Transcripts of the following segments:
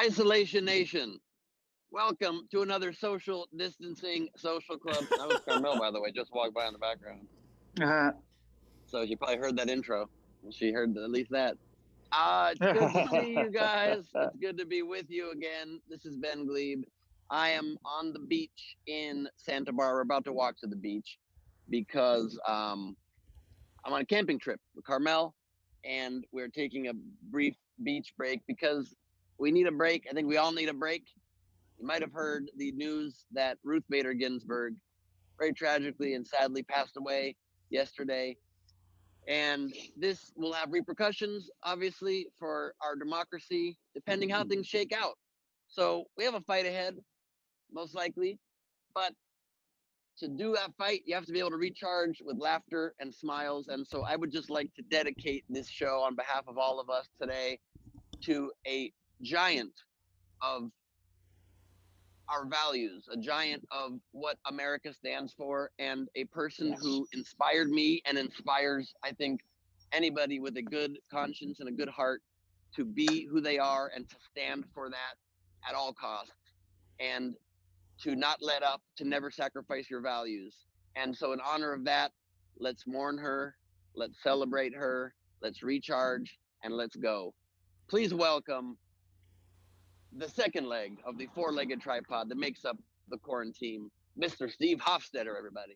Isolation Nation, welcome to another social distancing social club. That was Carmel, by the way, just walked by in the background. So she probably heard that intro. She heard at least that. It's good to see you guys. It's good to be with you again. This is Ben Gleib. I am on the beach in Santa Barbara, about to walk to the beach because I'm on a camping trip with Carmel, and we're taking a brief beach break because we need a break. I think we all need a break. You might have heard the news that Ruth Bader Ginsburg very tragically and sadly passed away yesterday. And this will have repercussions, obviously, for our democracy, depending how things shake out. So we have a fight ahead, most likely. But to do that fight, you have to be able to recharge with laughter and smiles. And so I would just like to dedicate this show on behalf of all of us today to a giant of our values, a giant of what America stands for, and a person who inspired me and inspires, I think, anybody with a good conscience and a good heart to be who they are and to stand for that at all costs, and to not let up, to never sacrifice your values. And so in honor of that, let's mourn her, let's celebrate her, let's recharge, and let's go. Please welcome the second leg of the four-legged tripod that makes up the quarantine, Mr. Steve Hofstetter, everybody.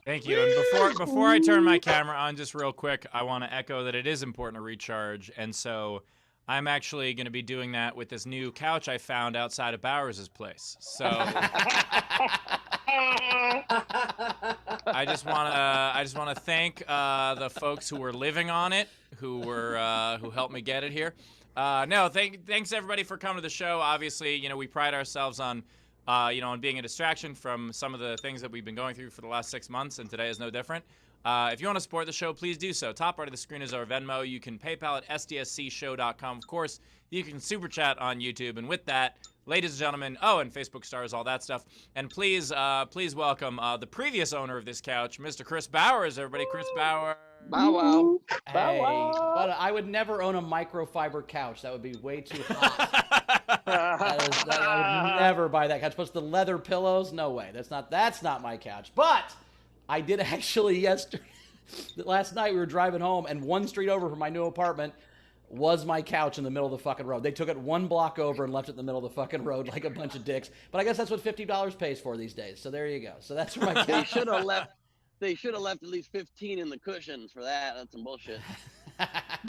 Thank you. And before I turn my camera on, just real quick, I want to echo that it is important to recharge. And so I'm actually going to be doing that with this new couch I found outside of Bowers' place. So I just want to thank the folks who were living on it, who helped me get it here. Thanks everybody for coming to the show. Obviously, we pride ourselves on, on being a distraction from some of the things that we've been going through for the last 6 months, and today is no different. If you want to support the show, please do so. Top right of the screen is our Venmo. You can PayPal at sdscshow.com. Of course, you can super chat on YouTube. And with that, ladies and gentlemen, and Facebook stars, all that stuff. And please welcome the previous owner of this couch, Mr. Chris Bowers. Everybody, Chris Bowers. Bow wow. Hey, but I would never own a microfiber couch. That would be way too hot. I would never buy that couch. Plus the leather pillows, no way. That's not my couch. But I did actually last night we were driving home, and one street over from my new apartment was my couch in the middle of the fucking road. They took it one block over and left it in the middle of the fucking road like a bunch of dicks. But I guess that's what $50 pays for these days. So there you go. So that's where my couch. They should have left at least 15 in the cushions for that. That's some bullshit.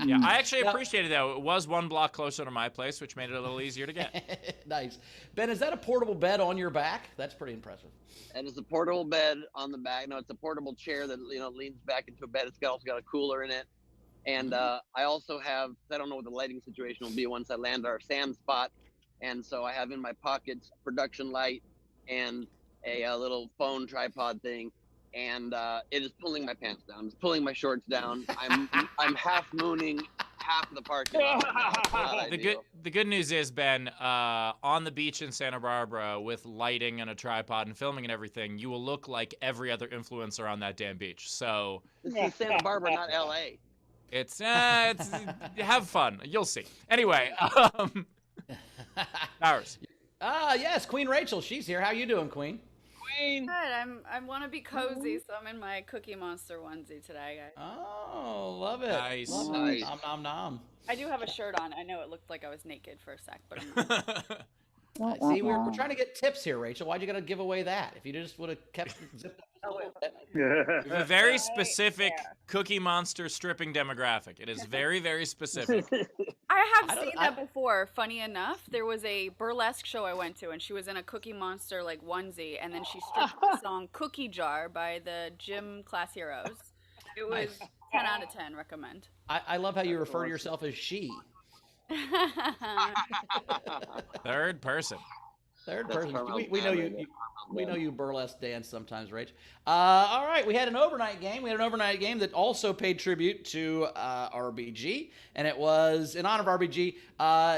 Yeah, I actually appreciated that. It was one block closer to my place, which made it a little easier to get. Nice. Ben, is that a portable bed on your back? That's pretty impressive. And it's a portable bed on the back. No, it's a portable chair that leans back into a bed. It's also got a cooler in it. And I also have, I don't know what the lighting situation will be once I land our sand spot. And so I have in my pockets a production light and a little phone tripod thing. And it is pulling my pants down. It's pulling my shorts down. I'm half mooning half the parking lot. The good news is, Ben, on the beach in Santa Barbara with lighting and a tripod and filming and everything, you will look like every other influencer on that damn beach. So this is Santa Barbara, not L.A. It's have fun. You'll see. Anyway, Bowers. Yes, Queen Rachel. She's here. How you doing, Queen? Good. I want to be cozy, so I'm in my Cookie Monster onesie today, guys. Oh, love it. Nice. Nice. Nom, nom, nom. I do have a shirt on. I know it looked like I was naked for a sec, but I'm not. See, we're trying to get tips here, Rachel. Why'd you gotta give away that? If you just would have kept it zipped up a little bit. A very specific Cookie Monster stripping demographic. It is very, very specific. I have seen that before. Funny enough, there was a burlesque show I went to, and she was in a Cookie Monster onesie, and then she stripped the song "Cookie Jar" by the Gym Class Heroes. It was 10 out of 10. Recommend. I love how you refer to yourself as she. Third person. We know you. We know you burlesque dance sometimes, Rach. All right, we had an overnight game. That also paid tribute to RBG, and it was in honor of RBG.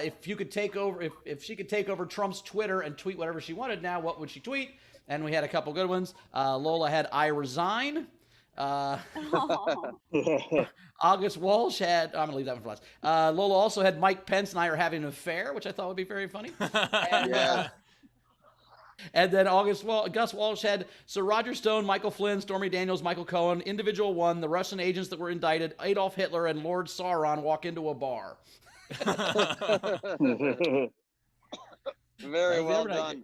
If you could take over, if she could take over Trump's Twitter and tweet whatever she wanted now, what would she tweet? And we had a couple good ones. Lola had "I resign." August Walsh had, I'm going to leave that one for last. Lola also had Mike Pence and I are having an affair, which I thought would be very funny. And, and then Gus Walsh had Sir Roger Stone, Michael Flynn, Stormy Daniels, Michael Cohen, Individual One, the Russian agents that were indicted, Adolf Hitler, and Lord Sauron walk into a bar. Very well done.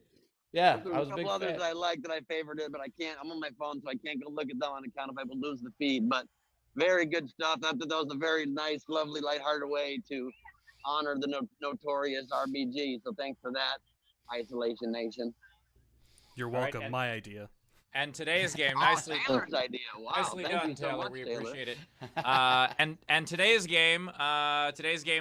Yeah, there was a couple others I liked that I favorited, but I can't. I'm on my phone, so I can't go look at them on account if I will lose the feed. But very good stuff. I thought that was a very nice, lovely, lighthearted way to honor the notorious RBG. So thanks for that, Isolation Nation. You're welcome. Right, my idea. And today's game, nicely Taylor's idea. Wow, nicely done, so Taylor. much, We Taylor. appreciate it. And today's game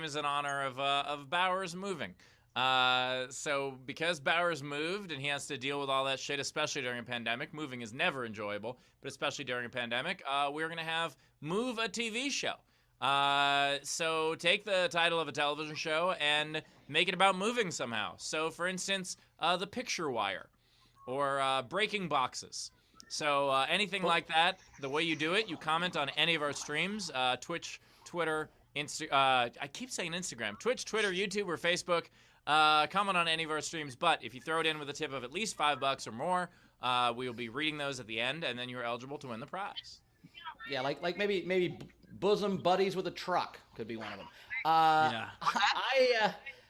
is in honor of Bowers moving. So because Bowers moved and he has to deal with all that shit, especially during a pandemic, moving is never enjoyable, but especially during a pandemic, we're going to have Move a TV show. So take the title of a television show and make it about moving somehow. So for instance, The Picture Wire or Breaking Boxes. So anything like that, the way you do it, you comment on any of our streams, Twitch, Twitter, I keep saying Instagram, Twitch, Twitter, YouTube, or Facebook. Comment on any of our streams, but if you throw it in with a tip of at least $5 or more, we will be reading those at the end, and then you're eligible to win the prize. Yeah, like maybe bosom buddies with a truck could be one of them.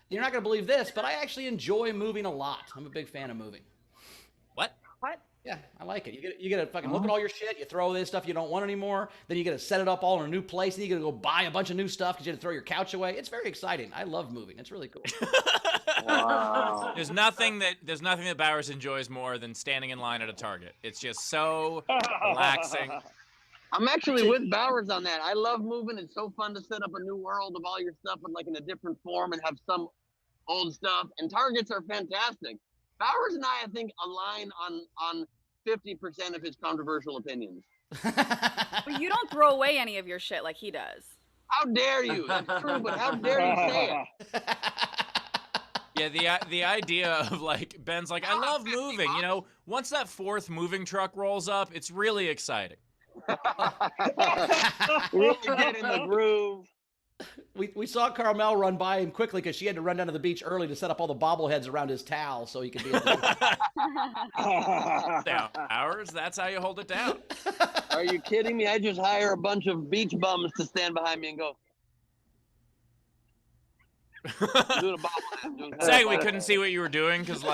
You're not gonna believe this, but I actually enjoy moving a lot. I'm a big fan of moving. What? Yeah, I like it. You get to fucking look at all your shit. You throw this stuff you don't want anymore. Then you get to set it up all in a new place. And you get to go buy a bunch of new stuff because you had to throw your couch away. It's very exciting. I love moving. It's really cool. Wow. There's nothing that Bowers enjoys more than standing in line at a Target. It's just so relaxing. I'm actually with Bowers on that. I love moving. It's so fun to set up a new world of all your stuff in a different form and have some old stuff. And Targets are fantastic. Bowers and I think, align on 50% of his controversial opinions. But you don't throw away any of your shit like he does. How dare you? That's true, but how dare you say it? Yeah, the idea of Ben's like, I love moving. You know, once that fourth moving truck rolls up, it's really exciting. Really get in the groove. We saw Carmel run by him quickly because she had to run down to the beach early to set up all the bobbleheads around his towel so he could be at the down hours. That's how you hold it down. Are you kidding me? I just hire a bunch of beach bums to stand behind me and go. Doing a bobblehead. Saying we couldn't see what you were doing because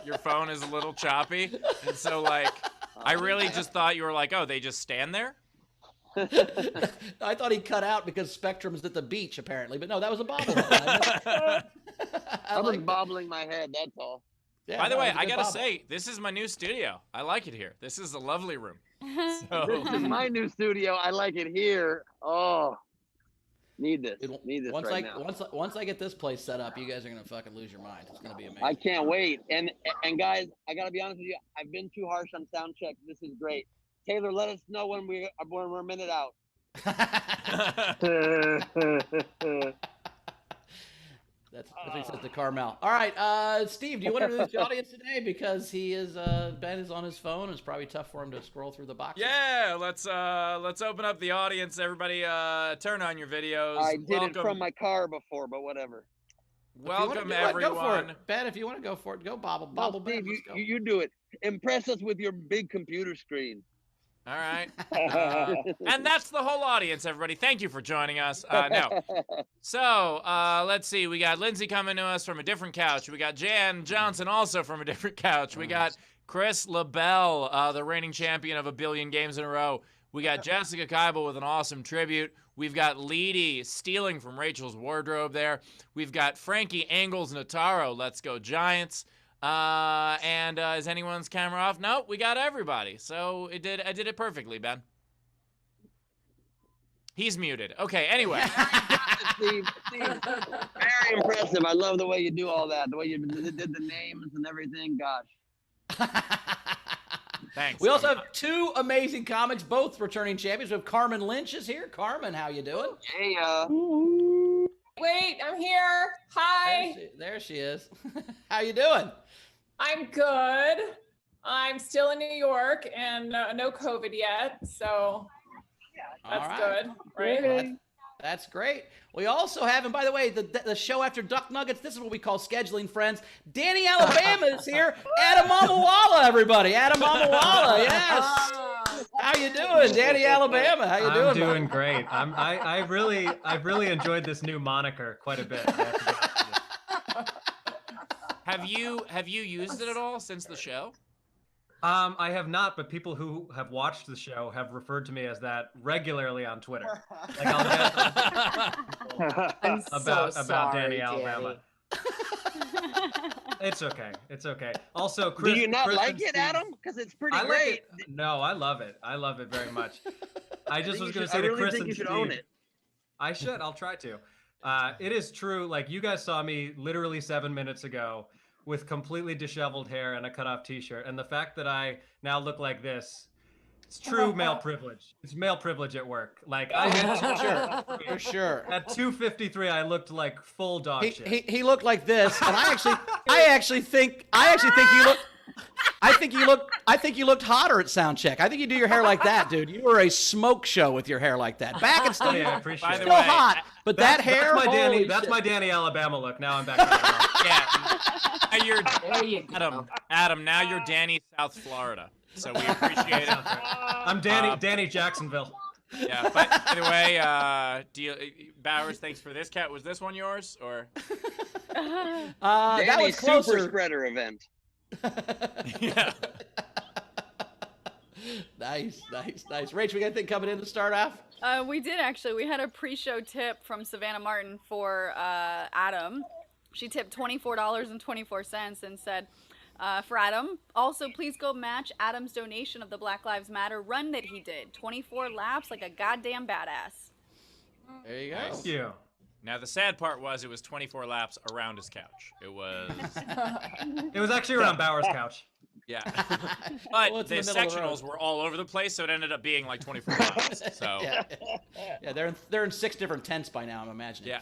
your phone is a little choppy, and so I really just thought you were oh, they just stand there. I thought he cut out because Spectrum's at the beach, apparently. But no, that was a bobblehead. I was bobbling my head, that's all. Yeah, by the way, I gotta say, this is my new studio. I like it here. This is a lovely room. So. This is my new studio. I like it here. Oh, need this once right now. Once I get this place set up, you guys are gonna fucking lose your mind. It's gonna be amazing. I can't wait. And guys, I gotta be honest with you. I've been too harsh on sound check. This is great. Taylor, let us know when we're a minute out. That's what he says to Carmel. All right, Steve, do you want to introduce the audience today? Because he is Ben is on his phone. It's probably tough for him to scroll through the boxes. Yeah, let's open up the audience. Everybody, turn on your videos. I did it from my car before, but whatever. Welcome everyone. Go for it. Ben, if you want to go for it, go bobble. Steve, you do it. Impress us with your big computer screen. All right. And that's the whole audience, everybody. Thank you for joining us. So, let's see. We got Lindsay coming to us from a different couch. We got Jan Johnson also from a different couch. We got Chris LaBelle, the reigning champion of 1 billion games in a row. We got Jessica Keibel with an awesome tribute. We've got Leedy stealing from Rachel's wardrobe there. We've got Frankie Angles Notaro. Let's go Giants. And is anyone's camera off? Nope, we got everybody. So I did it perfectly, Ben. He's muted. Okay, anyway. Steve, very impressive. I love the way you do all that. The way you did the names and everything. Gosh. Thanks. We also have 2 amazing comics, both returning champions. We have Carmen Lynch is here. Carmen, how you doing? Hey, Wait, I'm here. Hi. There she is. How you doing? I'm good. I'm still in New York and no COVID yet, so that's good, right? Well, that's great. We also have, and by the way, the show after Duck Nuggets, this is what we call scheduling, friends. Danny Alabama is here. Adam Mamawala, everybody. Adam Mamawala, yes. How you doing, Danny Alabama? How you doing? I'm doing great. I've really enjoyed this new moniker quite a bit. Have you used it at all since the show? I have not, but people who have watched the show have referred to me as that regularly on Twitter. Like I'll get about Danny Alabama. It's okay. It's okay. Also, Chris, do you not Chris like it, Adam? Because it's pretty great. Like it. No, I love it. I love it very much. I just was going to say to really Chris think and you should Steve, own it. I should. I'll try to. It is true. Like you guys saw me literally 7 minutes ago with completely disheveled hair and a cutoff t-shirt. And the fact that I now look like this, it's true male privilege. It's male privilege at work. Like For sure. At 2:53, I looked like full dog shit. He looked like this, and I actually think you looked hotter at sound check. I think you do your hair like that, dude. You were a smoke show with your hair like that. Back and still, I appreciate still hot, but that hair. That's my Danny Alabama look. Now I'm back. Yeah. Now you're Adam. Now you're Danny South Florida. So we appreciate it. I'm Danny Jacksonville. Yeah. By the way, Bowers, thanks for this cat. Was this one yours or? That was closer. Super spreader event. Yeah. Nice. Rach, we got anything coming in to start off? We did actually. We had a pre-show tip from Savannah Martin for Adam. She tipped $24.24 and said, for Adam, also please go match Adam's donation of the Black Lives Matter run that he did. 24 laps like a goddamn badass. There you go. Thank you. Now the sad part was it was 24 laps around his couch. It was. It was actually around Bauer's couch. Yeah. But the sectionals were all over the place, so it ended up being like 24 laps. So. Yeah, they're in 6 different tents by now, I'm imagining. Yeah.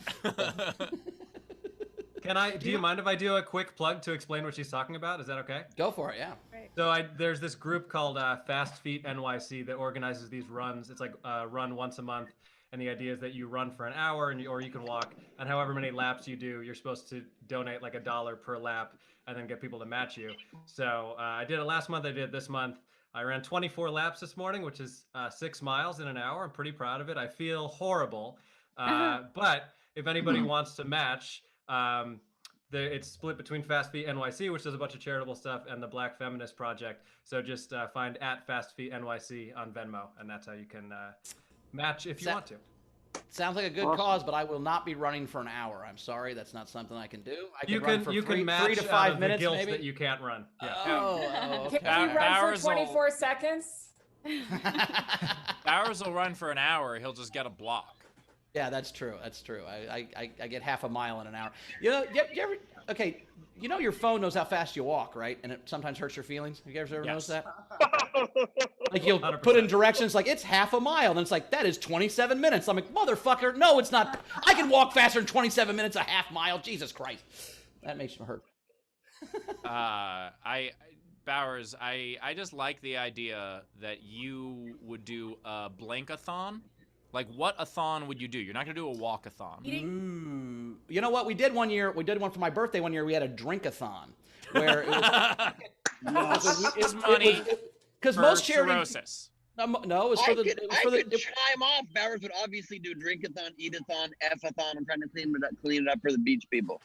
Do you mind if I do a quick plug to explain what she's talking about? Is that okay? Go for it, yeah. Right. So there's this group called Fast Feet NYC that organizes these runs. It's like a run once a month. And the idea is that you run for an hour or you can walk, and however many laps you do, you're supposed to donate like $1 per lap and then get people to match you. So I did it last month. I did it this month. I ran 24 laps this morning, which is 6 miles in an hour. I'm pretty proud of it. I feel horrible. But if anybody wants to match, it's split between Fast Feet NYC, which does a bunch of charitable stuff, and the Black Feminist Project. So just find @FastFeetNYC on Venmo, and that's how you can match if you want to. Sounds like a good cause, but I will not be running for an hour. I'm sorry, that's not something I can do. I you run for can match 3 to 5 minutes, the guilt maybe. that you can't run. Yeah. Oh, okay. Can you run for 24 seconds? Bowers will run for an hour. He'll just get a block. Yeah, that's true. I get half a mile in an hour. You know, you ever, okay, you know your phone knows how fast you walk, right? And it sometimes hurts your feelings. Have you guys ever noticed that? Like you'll 100%. Put in directions like it's half a mile, and it's like that is 27 minutes. I'm like, motherfucker, no, it's not. I can walk faster in 27 minutes a half mile. Jesus Christ, that makes me hurt. Bowers, I just like the idea that you would do a blank-a-thon. Like, what a thon would you do? You're not going to do a walk-a-thon. Ooh. You know what? We did one year. We did one for my birthday one year. We had a drink-a-thon. Where it was money. Because most charities. Cirrhosis. No, it was for the. I could chime off. Bowers would obviously do drink-a-thon, eat-a-thon, F-a-thon. I'm trying to clean it up for the beach people.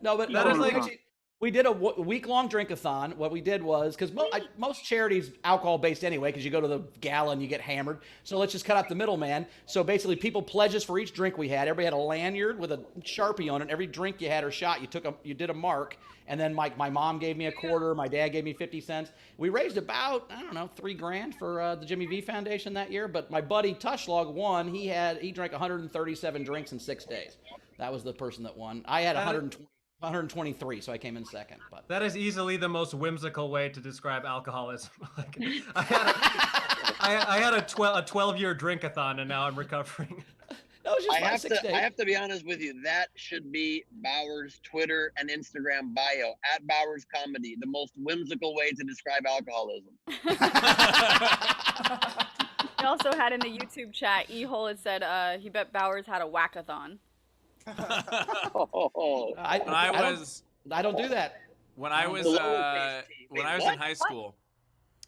No, but that is like. Actually, we did a week-long drink-a-thon. What we did was, because most charities alcohol-based anyway, because you go to the gala and you get hammered. So let's just cut out the middleman. So basically, people pledged us for each drink we had. Everybody had a lanyard with a Sharpie on it. Every drink you had or shot, you did a mark. And then my mom gave me a quarter. My dad gave me 50 cents. We raised about, I don't know, $3,000 for the Jimmy V Foundation that year. But my buddy Tushlog won. He drank 137 drinks in 6 days. That was the person that won. I had 123, so I came in second. But that is easily the most whimsical way to describe alcoholism. Like, I had a 12-year drink-a-thon, and now I'm recovering. No, it's just 5, 6 days. I have to be honest with you. That should be Bauer's Twitter and Instagram bio, @Bauer's Comedy, the most whimsical way to describe alcoholism. He also had in the YouTube chat, E-Hole had said he bet Bowers had a whack-a-thon. I don't do that. When I was in high school,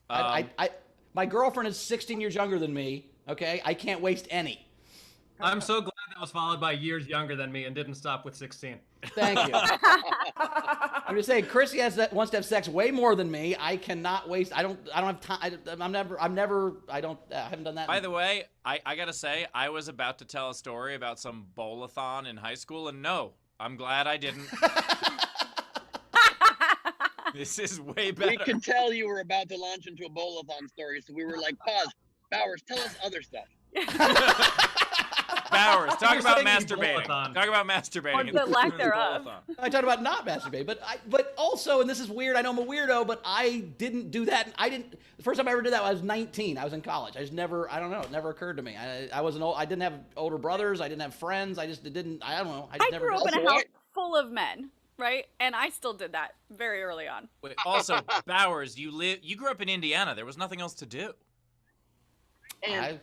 my girlfriend is 16 years younger than me. Okay, I can't waste any. I'm so glad that was followed by years younger than me and didn't stop with 16. Thank you. I'm just saying, Chrissy wants to have sex way more than me. I cannot waste. I don't have time. I haven't done that. By the way, I gotta say, I was about to tell a story about some bowl-a-thon in high school, and no, I'm glad I didn't. This is way better. We could tell you were about to launch into a bowl-a-thon story, so we were like, pause. Bowers, tell us other stuff. Bowers, talk about masturbating. Talk about masturbating. Or the lack thereof. I talked about not masturbating, but also, and this is weird. I know I'm a weirdo, but I didn't do that. The first time I ever did that, I was 19. I was in college. I don't know. It never occurred to me. I wasn't old. I didn't have older brothers. I didn't have friends. I don't know. I grew up in a house full of men, right? And I still did that very early on. Wait, also, Bowers, you grew up in Indiana. There was nothing else to do. And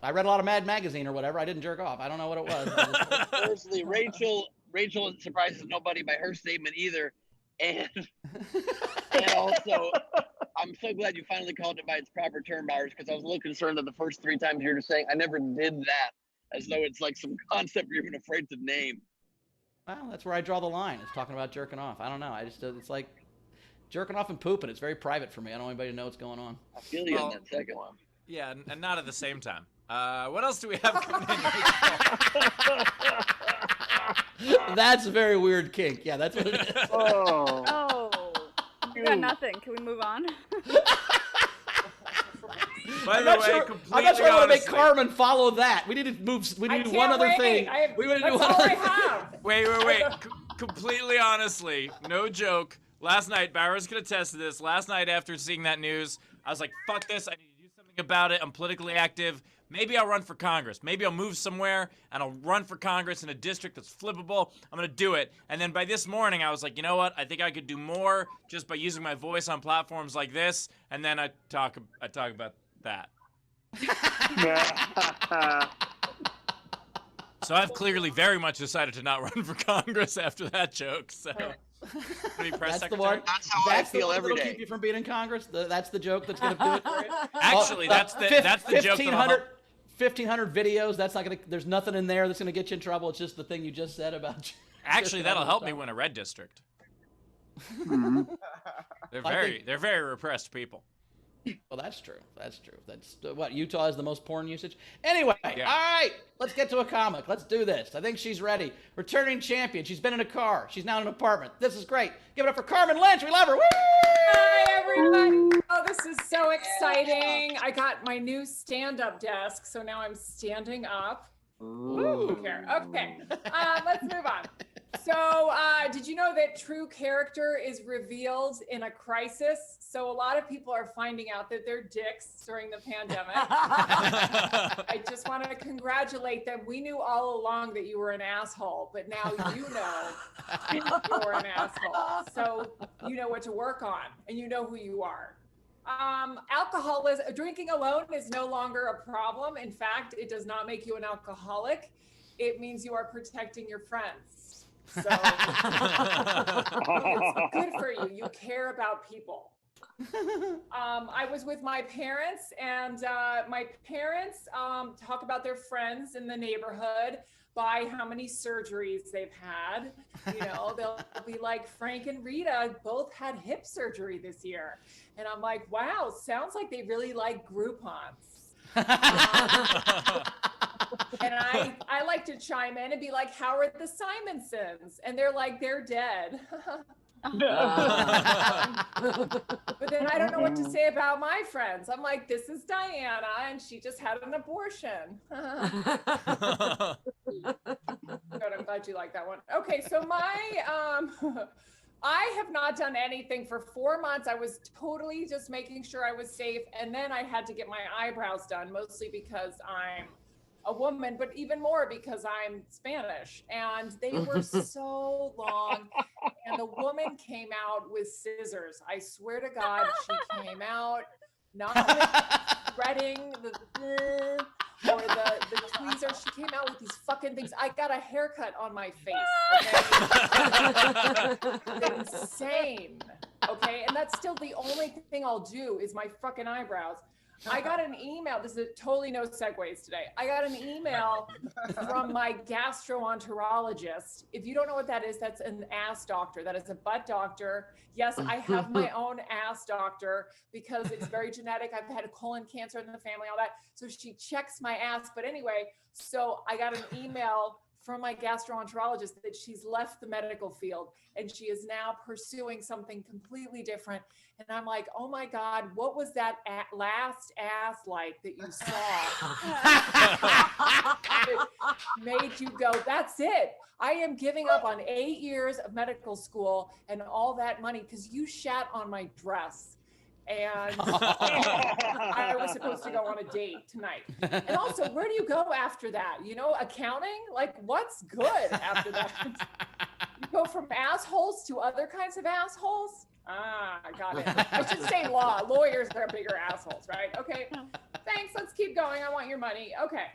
I read a lot of Mad Magazine or whatever. I didn't jerk off. I don't know what it was. Firstly, Rachel surprises nobody by her statement either, and also, I'm so glad you finally called it by its proper term, Bowers, because I was a little concerned that the first 3 times you were saying I never did that, as though it's like some concept you're even afraid to name. Well, that's where I draw the line. It's talking about jerking off. I don't know. It's like jerking off and pooping. It's very private for me. I don't want anybody to know what's going on. I feel you on that second one. Yeah, and not at the same time. What else do we have coming in? That's a very weird kink. Yeah, that's what it is. Oh. We got nothing. Can we move on? By the way, I'm not sure I want to make Carmen follow that. We need to move. We need to do one other thing. Wait. Completely honestly, no joke. Last night, Bowers could attest to this. Last night, after seeing that news, I was like, fuck this. I need to do something about it. I'm politically active. Maybe I'll run for Congress. Maybe I'll move somewhere and I'll run for Congress in a district that's flippable. I'm going to do it. And then by this morning, I was like, you know what? I think I could do more just by using my voice on platforms like this. And then I talk about that. So I've clearly very much decided to not run for Congress after that joke. So that's the one. That's how I feel every day. Keep you from being in Congress. That's the joke that's going to do it for you. Actually, that's the joke. 1,500 videos. That's not going to. There's nothing in there that's going to get you in trouble. It's just the thing you just said about. Actually, that'll help me win a red district. They're very repressed people. Well, that's true. That's what Utah is the most porn usage. Anyway, yeah. All right, let's get to a comic. Let's do this. I think she's ready. Returning champion. She's been in a car. She's now in an apartment. This is great. Give it up for Carmen Lynch. We love her. Woo! Hi, everybody. Oh, this is so exciting. I got my new stand-up desk, so now I'm standing up. Ooh. Okay. Let's move on. So, did you know that true character is revealed in a crisis? So a lot of people are finding out that they're dicks during the pandemic. I just want to congratulate them. We knew all along that you were an asshole, but now you know you're an asshole. So you know what to work on, and you know who you are. Drinking alone is no longer a problem. In fact, it does not make you an alcoholic. It means you are protecting your friends. So it's good for you. You care about people. I was with my parents, and my parents talk about their friends in the neighborhood by how many surgeries they've had. You know, they'll be like, Frank and Rita both had hip surgery this year. And I'm like, wow, sounds like they really like Groupons. And I like to chime in and be like, how are the Simonsons? And they're like, they're dead. But then I don't know what to say about my friends. I'm like, this is Diana, and she just had an abortion. Good, I'm glad you like that one. Okay, so I have not done anything for 4 months. I was totally just making sure I was safe, and then I had to get my eyebrows done, mostly because I'm a woman, but even more because I'm Spanish. And they were so long. And the woman came out with scissors. I swear to God, she came out not with threading or the tweezers. She came out with these fucking things. I got a haircut on my face. Okay? Insane. Okay, and that's still the only thing I'll do is my fucking eyebrows. I got an email. This is totally no segues today. I got an email from my gastroenterologist. If you don't know what that is, that's an ass doctor. That is a butt doctor. Yes, I have my own ass doctor because it's very genetic. I've had a colon cancer in the family, all that. So she checks my ass. But anyway, so I got an email from my gastroenterologist that she's left the medical field and she is now pursuing something completely different. And I'm like, oh my God, what was that last ass like that you saw? It made you go, that's it. I am giving up on 8 years of medical school and all that money because you shat on my dress. And I was supposed to go on a date tonight. And also, where do you go after that? You know, accounting? Like, what's good after that? You go from assholes to other kinds of assholes? Ah, got it. I should say law. Lawyers are bigger assholes, right? Okay. Thanks. Let's keep going. I want your money. Okay.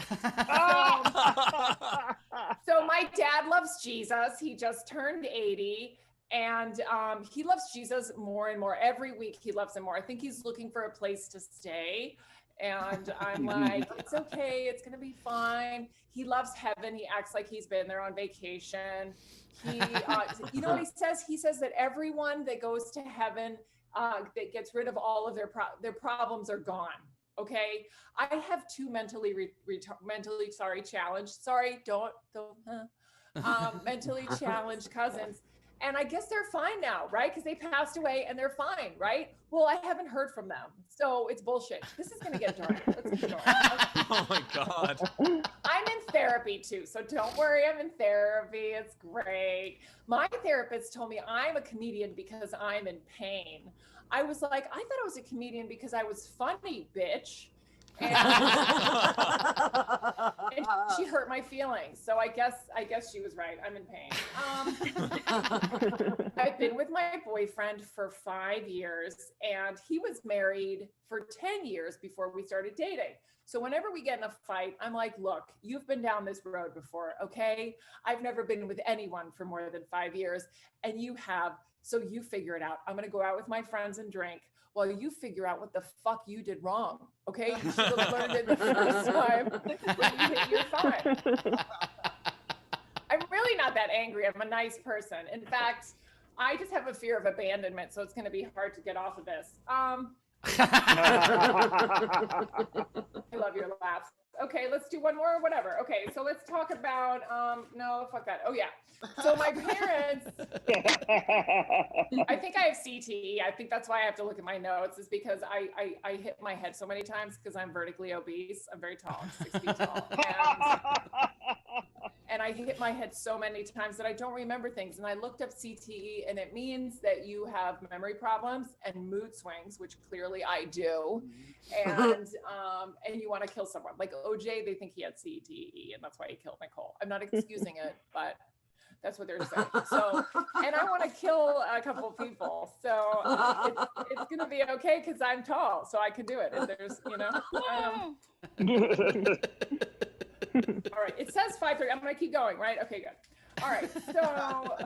So my dad loves Jesus. He just turned 80. And he loves Jesus more and more. Every week he loves him more. I think he's looking for a place to stay. And I'm like, it's okay. It's going to be fine. He loves heaven. He acts like he's been there on vacation. He, you know what he says? He says that everyone that goes to heaven, that gets rid of all of their problems are gone. Okay. I have two mentally challenged, mentally challenged cousins. And I guess they're fine now, right? Because they passed away and they're fine, right? Well, I haven't heard from them. So it's bullshit. This is going to get dark. Let's keep going. Oh my God. I'm in therapy too. So don't worry, I'm in therapy. It's great. My therapist told me I'm a comedian because I'm in pain. I was like, I thought I was a comedian because I was funny, bitch. And she hurt my feelings. So I guess she was right. I'm in pain. I've been with my boyfriend for 5 years and he was married for 10 years before we started dating. So whenever we get in a fight, I'm like, look, you've been down this road before, okay? I've never been with anyone for more than 5 years and you have, so you figure it out. I'm going to go out with my friends and drink while you figure out what the fuck you did wrong, okay? You should have learned it the first time. You're fine. I'm really not that angry. I'm a nice person. In fact, I just have a fear of abandonment, so it's going to be hard to get off of this. I love your laughs. Okay, let's do one more or whatever. Okay, so let's talk about, no, fuck that. Oh yeah. So my parents, I think I have CTE. I think that's why I have to look at my notes is because I hit my head so many times because I'm vertically obese. I'm very tall, I'm 6 feet tall. And I hit my head so many times that I don't remember things. And I looked up CTE and it means that you have memory problems and mood swings, which clearly I do. And you want to kill someone. Like OJ, they think he had CTE and that's why he killed Nicole. I'm not excusing it, but that's what they're saying. So, and I want to kill a couple of people. So it's going to be okay because I'm tall, so I can do it. And there's, you know. All right, it says 5:30. I'm going to keep going, right? Okay, good. All right, so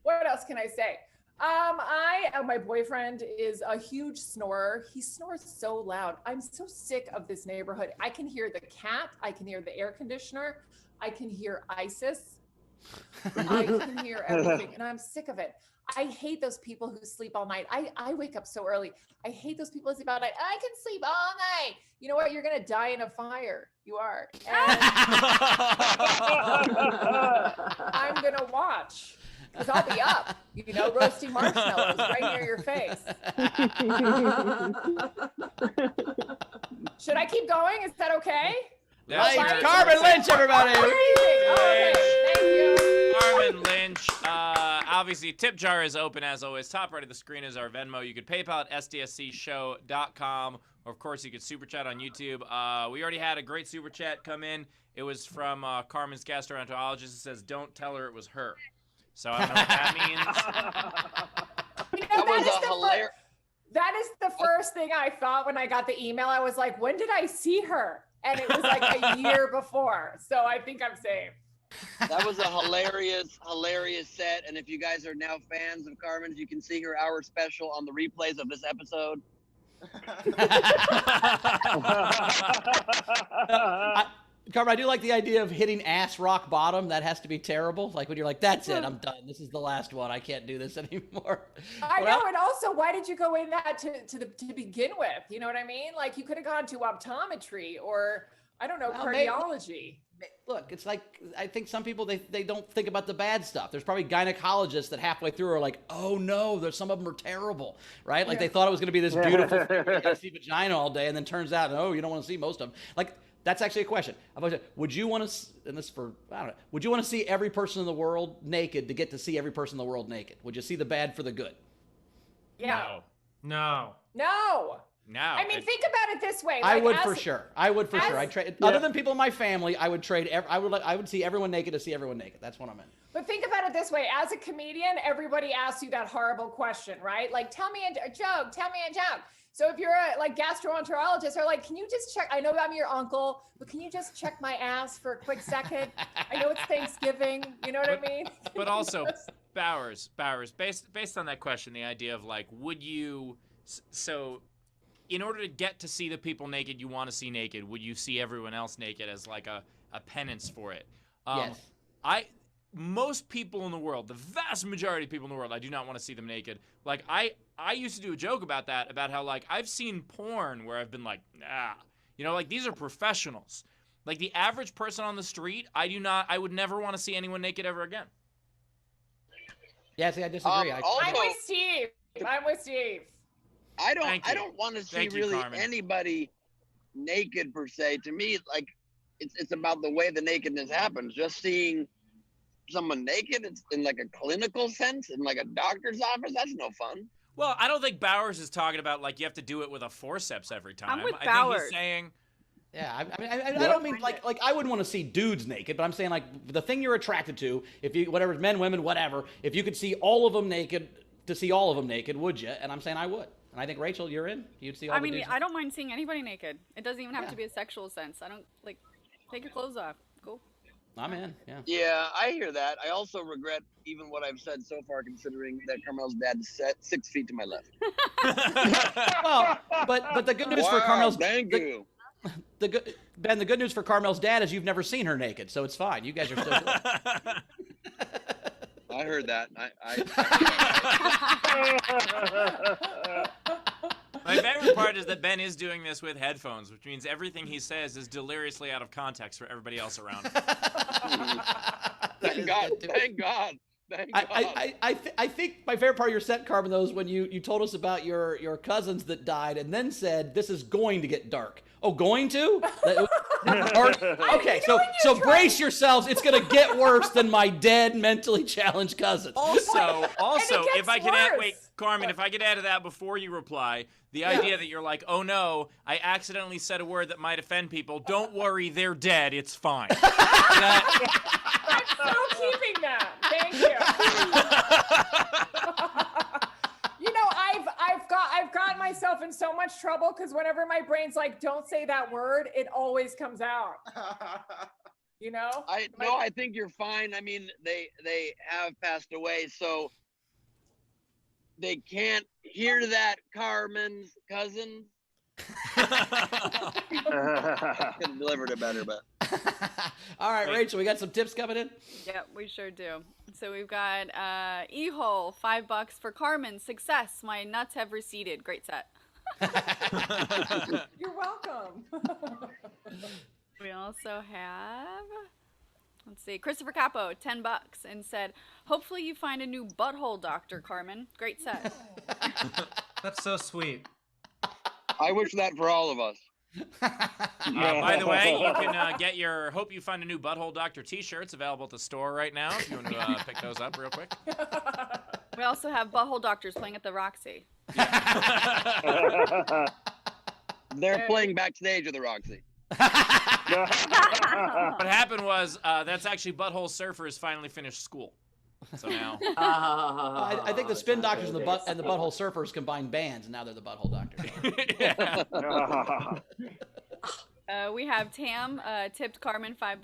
what else can I say? My boyfriend is a huge snorer. He snores so loud. I'm so sick of this neighborhood. I can hear the cat. I can hear the air conditioner. I can hear ISIS. I can hear everything, and I'm sick of it. I hate those people who sleep all night. I wake up so early. I hate those people who sleep all night. I can sleep all night. You know what? You're going to die in a fire. You are. And I'm going to watch. Because I'll be up, you know, roasting marshmallows right near your face. Should I keep going? Is that okay? Right. Carmen Lynch, everybody. Okay, thank you. Carmen Lynch, obviously, tip jar is open as always. Top right of the screen is our Venmo. You could PayPal at sdscshow.com. Or, of course, you could super chat on YouTube. We already had a great super chat come in. It was from Carmen's gastroenterologist. It says, "Don't tell her it was her." So I don't know what that means. That is the first thing I thought when I got the email. I was like, when did I see her? And it was like a year before. So I think I'm safe. That was a hilarious set. And if you guys are now fans of Carmen's, you can see her hour special on the replays of this episode. Carmen, I do like the idea of hitting ass rock bottom. That has to be terrible. Like when you're like, that's it, I'm done. This is the last one. I can't do this anymore. I know. And also, why did you go in that to begin with? You know what I mean? Like you could have gone to optometry or, I don't know, cardiology. Look, it's like, I think some people, they don't think about the bad stuff. There's probably gynecologists that halfway through are like, oh no, some of them are terrible, right? Like they thought it was going to be this beautiful thing. You gotta see vagina all day, and then turns out, no, you don't want to see most of them. Like, that's actually a question. Would you want to, and this for, I don't know, would you want to see every person in the world naked to get to see every person in the world naked? Would you see the bad for the good? Yeah. No. I mean, think about it this way. Like, I would for sure. I'd trade, other than people in my family, I would trade. I would see everyone naked to see everyone naked. That's what I meant. But think about it this way. As a comedian, everybody asks you that horrible question, right? Like, tell me a joke. So if you're a gastroenterologist, they're like, can you just check? I know I'm your uncle, but can you just check my ass for a quick second? I know it's Thanksgiving. You know what I mean? But also, Bowers, based on that question, the idea of like, would you, so in order to get to see the people naked you want to see naked, would you see everyone else naked as like a penance for it? Yes. Most people in the world, the vast majority of people in the world, I do not want to see them naked. Like, I used to do a joke about that, about how, like, I've seen porn where I've been like, nah. You know, like, these are professionals. Like, the average person on the street, I would never want to see anyone naked ever again. Yeah, see, I disagree. I'm with Steve. I don't want to see really anybody naked, per se. To me, like, it's about the way the nakedness happens. Just seeing someone naked, it's in like a clinical sense, in like a doctor's office, that's no fun. Well, I don't think Bowers is talking about like you have to do it with a forceps every time. I'm with I Bowers. think he's saying, yeah, I don't mean like I wouldn't want to see dudes naked, but I'm saying like the thing you're attracted to, if you, whatever, men, women, whatever, if you could see all of them naked, would you? And I'm saying I would. And I think, Rachel, you're in? You'd see all the dudes. I don't mind seeing anybody naked. It doesn't even have to be a sexual sense. I don't, like, take your clothes off. Cool. I'm in, yeah. Yeah, I hear that. I also regret even what I've said so far, considering that Carmel's dad is 6 feet to my left. Well, but the good news for Carmel's... Thank you. Ben, the good news for Carmel's dad is you've never seen her naked, so it's fine. You guys are still good. I heard that. My favorite part is that Ben is doing this with headphones, which means everything he says is deliriously out of context for everybody else around him. Thank God. I think my favorite part of your set, Carmen, though, is when you told us about your cousins that died and then said, this is going to get dark. Oh, going to? Okay, so brace yourselves. It's going to get worse than my dead, mentally challenged cousins. Also, if I could add, Carmen, if I could add to that before you reply, the idea that you're like, oh no, I accidentally said a word that might offend people. Don't worry, they're dead. It's fine. I'm still keeping that. Thank you. You know, I've gotten myself in so much trouble because whenever my brain's like, don't say that word, it always comes out. You know? I think you're fine. I mean, they have passed away, so they can't hear that, Carmen's cousin. Could have delivered it better, but. All right, Rachel, we got some tips coming in? Yeah, we sure do. So we've got E-hole, $5 for Carmen. Success. My nuts have receded. Great set. You're welcome. We also have, let's see, Christopher Capo, $10, and said, hopefully you find a new butthole doctor, Carmen. Great set. That's so sweet. I wish that for all of us. By the way, you can get your Hope You Find a New Butthole Doctor t-shirts available at the store right now if you want to pick those up real quick. We also have Butthole Doctors playing at the Roxy. They're playing backstage at the Roxy. What happened was that's actually Butthole Surfers finally finished school. So now I think the Spin Doctors and the Butthole Surfers combined bands, and now they're the Butthole Doctors. We have Tam tipped Carmen $5.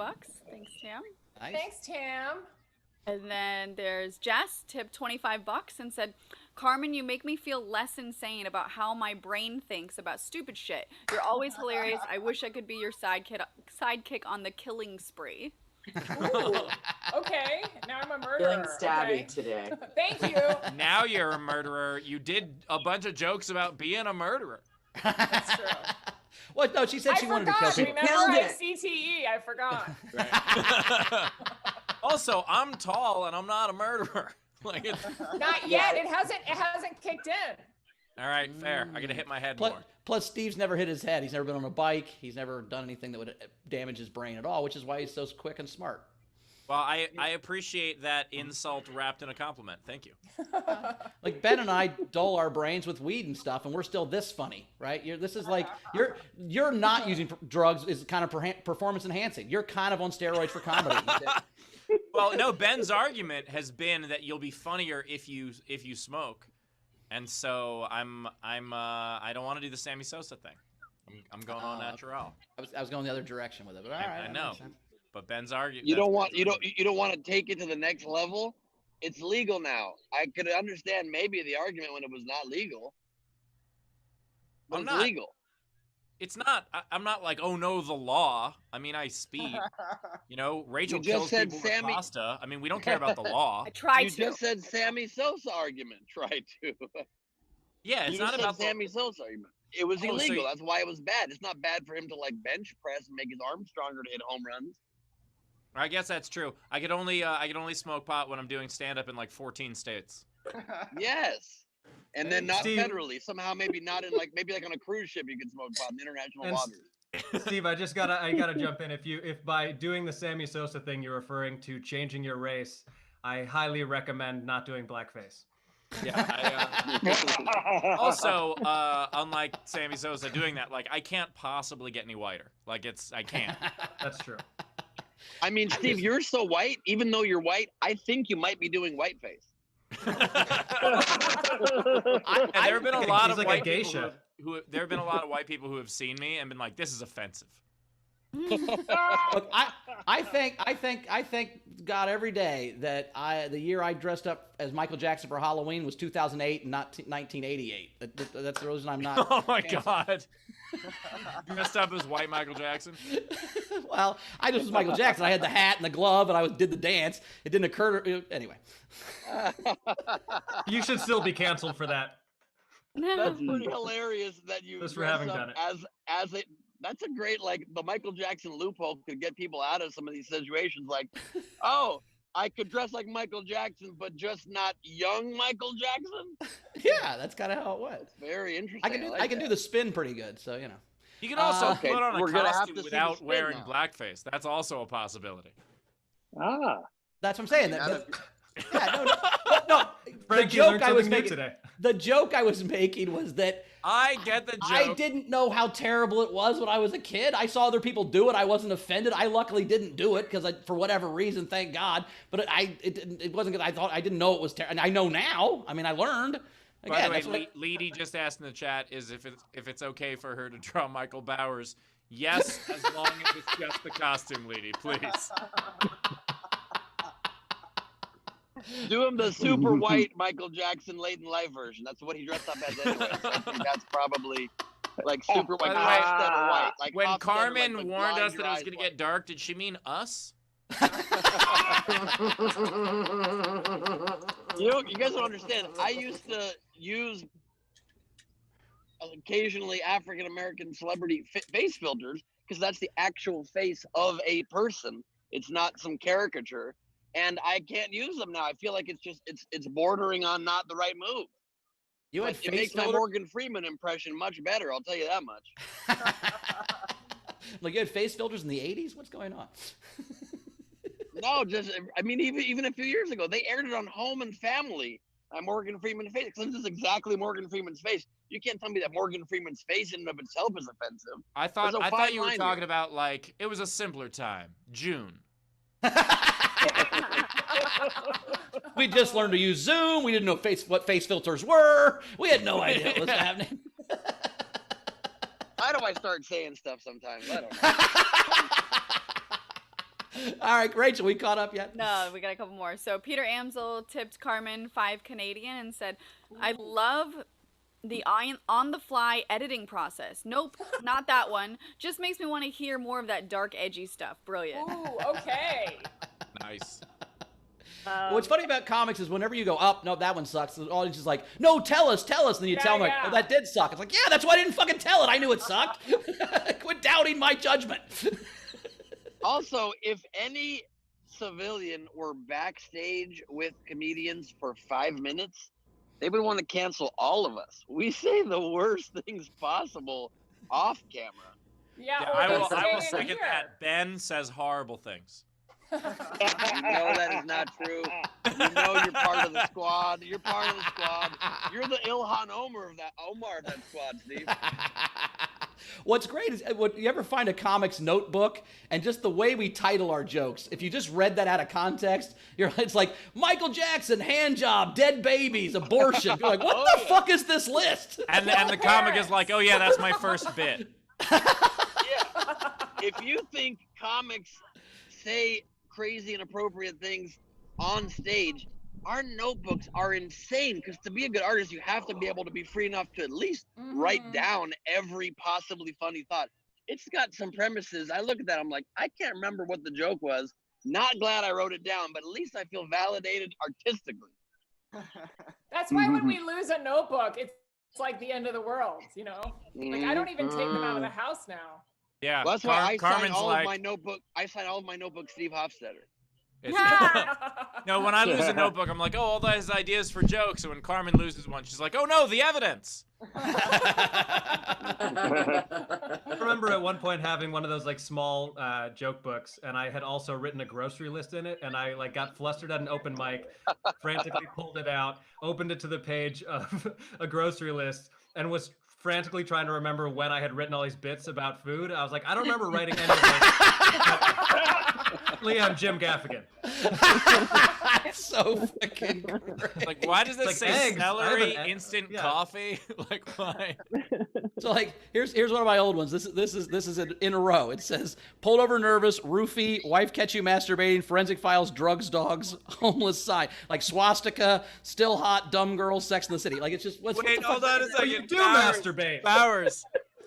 Thanks, Tam. Nice. Thanks, Tam. And then there's Jess tipped $25 and said, Carmen, you make me feel less insane about how my brain thinks about stupid shit. You're always hilarious. I wish I could be your sidekick on the killing spree. Ooh, okay, now I'm a murderer. Feeling stabby today. Thank you. Now you're a murderer. You did a bunch of jokes about being a murderer. That's true. Well, no, she said she wanted to kill people. Remember, I CTE. I forgot. Right. Also, I'm tall and I'm not a murderer. Like Not yet. It hasn't kicked in. All right, fair. I gotta hit my head more. Plus, Steve's never hit his head. He's never been on a bike. He's never done anything that would damage his brain at all, which is why he's so quick and smart. Well, I appreciate that insult wrapped in a compliment. Thank you. Like Ben and I dull our brains with weed and stuff, and we're still this funny, right? This is like you're not using drugs is kind of performance enhancing. You're kind of on steroids for comedy. Well, no, Ben's argument has been that you'll be funnier if you smoke, and so I don't want to do the Sammy Sosa thing. I'm going on natural. I was going the other direction with it, but all right. I know. But Ben's argument. You don't want to take it to the next level. It's legal now. I could understand maybe the argument when it was not legal. But it's legal. It's not. I'm not like, oh no, the law. I mean, I speed. You know, Rachel kills people with pasta. I mean, we don't care about the law. I tried You just said Sammy Sosa argument. Try to. Yeah, it's not about Sammy Sosa argument. It was illegal. That's why it was bad. It's not bad for him to like bench press and make his arm stronger to hit home runs. I guess that's true. I could only smoke pot when I'm doing stand up in like 14 states. Yes. And then not federally. Somehow maybe not in maybe on a cruise ship you can smoke pot in international waters. Steve, I gotta jump in. If by doing the Sammy Sosa thing you're referring to changing your race, I highly recommend not doing blackface. Yeah. Also, unlike Sammy Sosa doing that, like I can't possibly get any whiter. Like I can't. That's true. I mean, Steve, you're so white. Even though you're white, I think you might be doing whiteface. There have been a lot of white people there have been a lot of white people who have seen me and been like, "This is offensive." Look, I thank God every day that the year I dressed up as Michael Jackson for Halloween was 2008 and not 1988. That's the reason I'm not. Oh my God! You dressed up as white Michael Jackson. Well, I just was Michael Jackson. I had the hat and the glove, and I did the dance. It didn't occur to anyway. You should still be canceled for that. That's pretty hilarious that you just for having done it. As it. That's a great, the Michael Jackson loophole could get people out of some of these situations. Like, oh, I could dress like Michael Jackson, but just not young Michael Jackson. Yeah, that's kind of how it was. That's very interesting. I can do the spin pretty good, so you know. You can also put on a costume without wearing blackface. That's also a possibility. Ah, that's what I'm saying. No. Frank, the joke I was making today. The joke I was making was that I get the joke. I didn't know how terrible it was when I was a kid. I saw other people do it. I wasn't offended. I luckily didn't do it because for whatever reason, thank God. But it wasn't because I didn't know it was terrible. And I know now. I mean, I learned. Again, by the way, Leedy just asked in the chat if it's okay for her to draw Michael Bowers. Yes, as long as it's just the costume, Leedy, please. Do him the super white Michael Jackson late in life version. That's what he dressed up as anyway. So I think that's probably super white. Hofstetter white. When Carmen warned us that it was going to get dark, did she mean us? You guys don't understand. I used to use occasionally African American celebrity face filters because that's the actual face of a person. It's not some caricature. And I can't use them now. I feel like it's bordering on not the right move. You had it makes my Morgan Freeman impression much better. I'll tell you that much. Like you had face filters in the 80s? What's going on? No, even a few years ago, they aired it on Home and Family. Morgan Freeman's face, because this is exactly Morgan Freeman's face. You can't tell me that Morgan Freeman's face in and of itself is offensive. I thought you were talking about like it was a simpler time, June. We just learned to use Zoom. We didn't know what face filters were. We had no idea what was happening. Why do I start saying stuff sometimes? I don't know. All right, Rachel, we caught up yet? No, we got a couple more. So Peter Amsel tipped Carmen 5 Canadian and said, I love the on-the-fly editing process. Nope, not that one. Just makes me want to hear more of that dark, edgy stuff. Brilliant. Ooh, okay. Nice. What's funny about comics is whenever you go, no, that one sucks, the audience is like, no, tell us. And then you tell them, like, oh, that did suck. It's like, yeah, that's why I didn't fucking tell it. I knew it sucked. Quit doubting my judgment. Also, if any civilian were backstage with comedians for 5 minutes, they would want to cancel all of us. We say the worst things possible off camera. Yeah, I will second that. Ben says horrible things. No, that is not true. You know you're part of the squad. You're part of the squad. You're the Ilhan Omar of that squad, Steve. What's great is when you ever find a comics notebook and just the way we title our jokes, if you just read that out of context, it's like Michael Jackson, hand job, dead babies, abortion. You're like, what the fuck is this list? And the comic is like, oh yeah, that's my first bit. Yeah. If you think comics say crazy inappropriate things on stage, our notebooks are insane, because to be a good artist you have to be able to be free enough to at least write down every possibly funny thought. It's got some premises. I look at that, I'm like, I can't remember what the joke was. Not glad I wrote it down, but at least I feel validated artistically. That's why when we lose a notebook, it's like the end of the world, you know? Like I don't even take them out of the house now. Yeah, well, that's why I sign all of my notebook. I sign all of my notebooks Steve Hofstetter. No, when I lose a notebook, I'm like, oh, all those ideas for jokes. And when Carmen loses one, she's like, oh no, the evidence. I remember at one point having one of those like small joke books, and I had also written a grocery list in it, and I like got flustered at an open mic, frantically pulled it out, opened it to the page of a grocery list, and was frantically trying to remember when I had written all these bits about food. I was like, I don't remember writing any of it. I'm Jim Gaffigan. That's so fucking great. Like, why does it like say eggs. celery, instant coffee? Like, why? So, like, here's one of my old ones. This is in a row. It says, pulled over nervous, roofie, wife catch you masturbating, forensic files, drugs, dogs, homeless sign. Like, swastika, still hot, dumb girl, Sex in the City. Like, it's just, wait, hold on a second. You do masturbate. Bowers.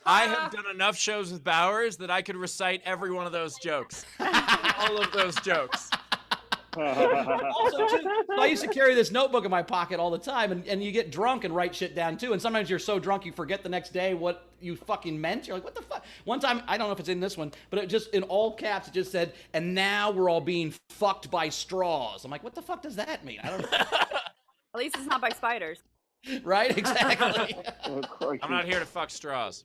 I have done enough shows with Bowers that I could recite every one of those jokes. All of those jokes. Also, too, I used to carry this notebook in my pocket all the time, and you get drunk and write shit down too. And sometimes you're so drunk you forget the next day what you fucking meant. You're like, what the fuck? One time, I don't know if it's in this one, but it just in all caps, it just said, and now we're all being fucked by straws. I'm like, what the fuck does that mean? I don't know. At least it's not by spiders. Right? Exactly. I'm not here to fuck straws.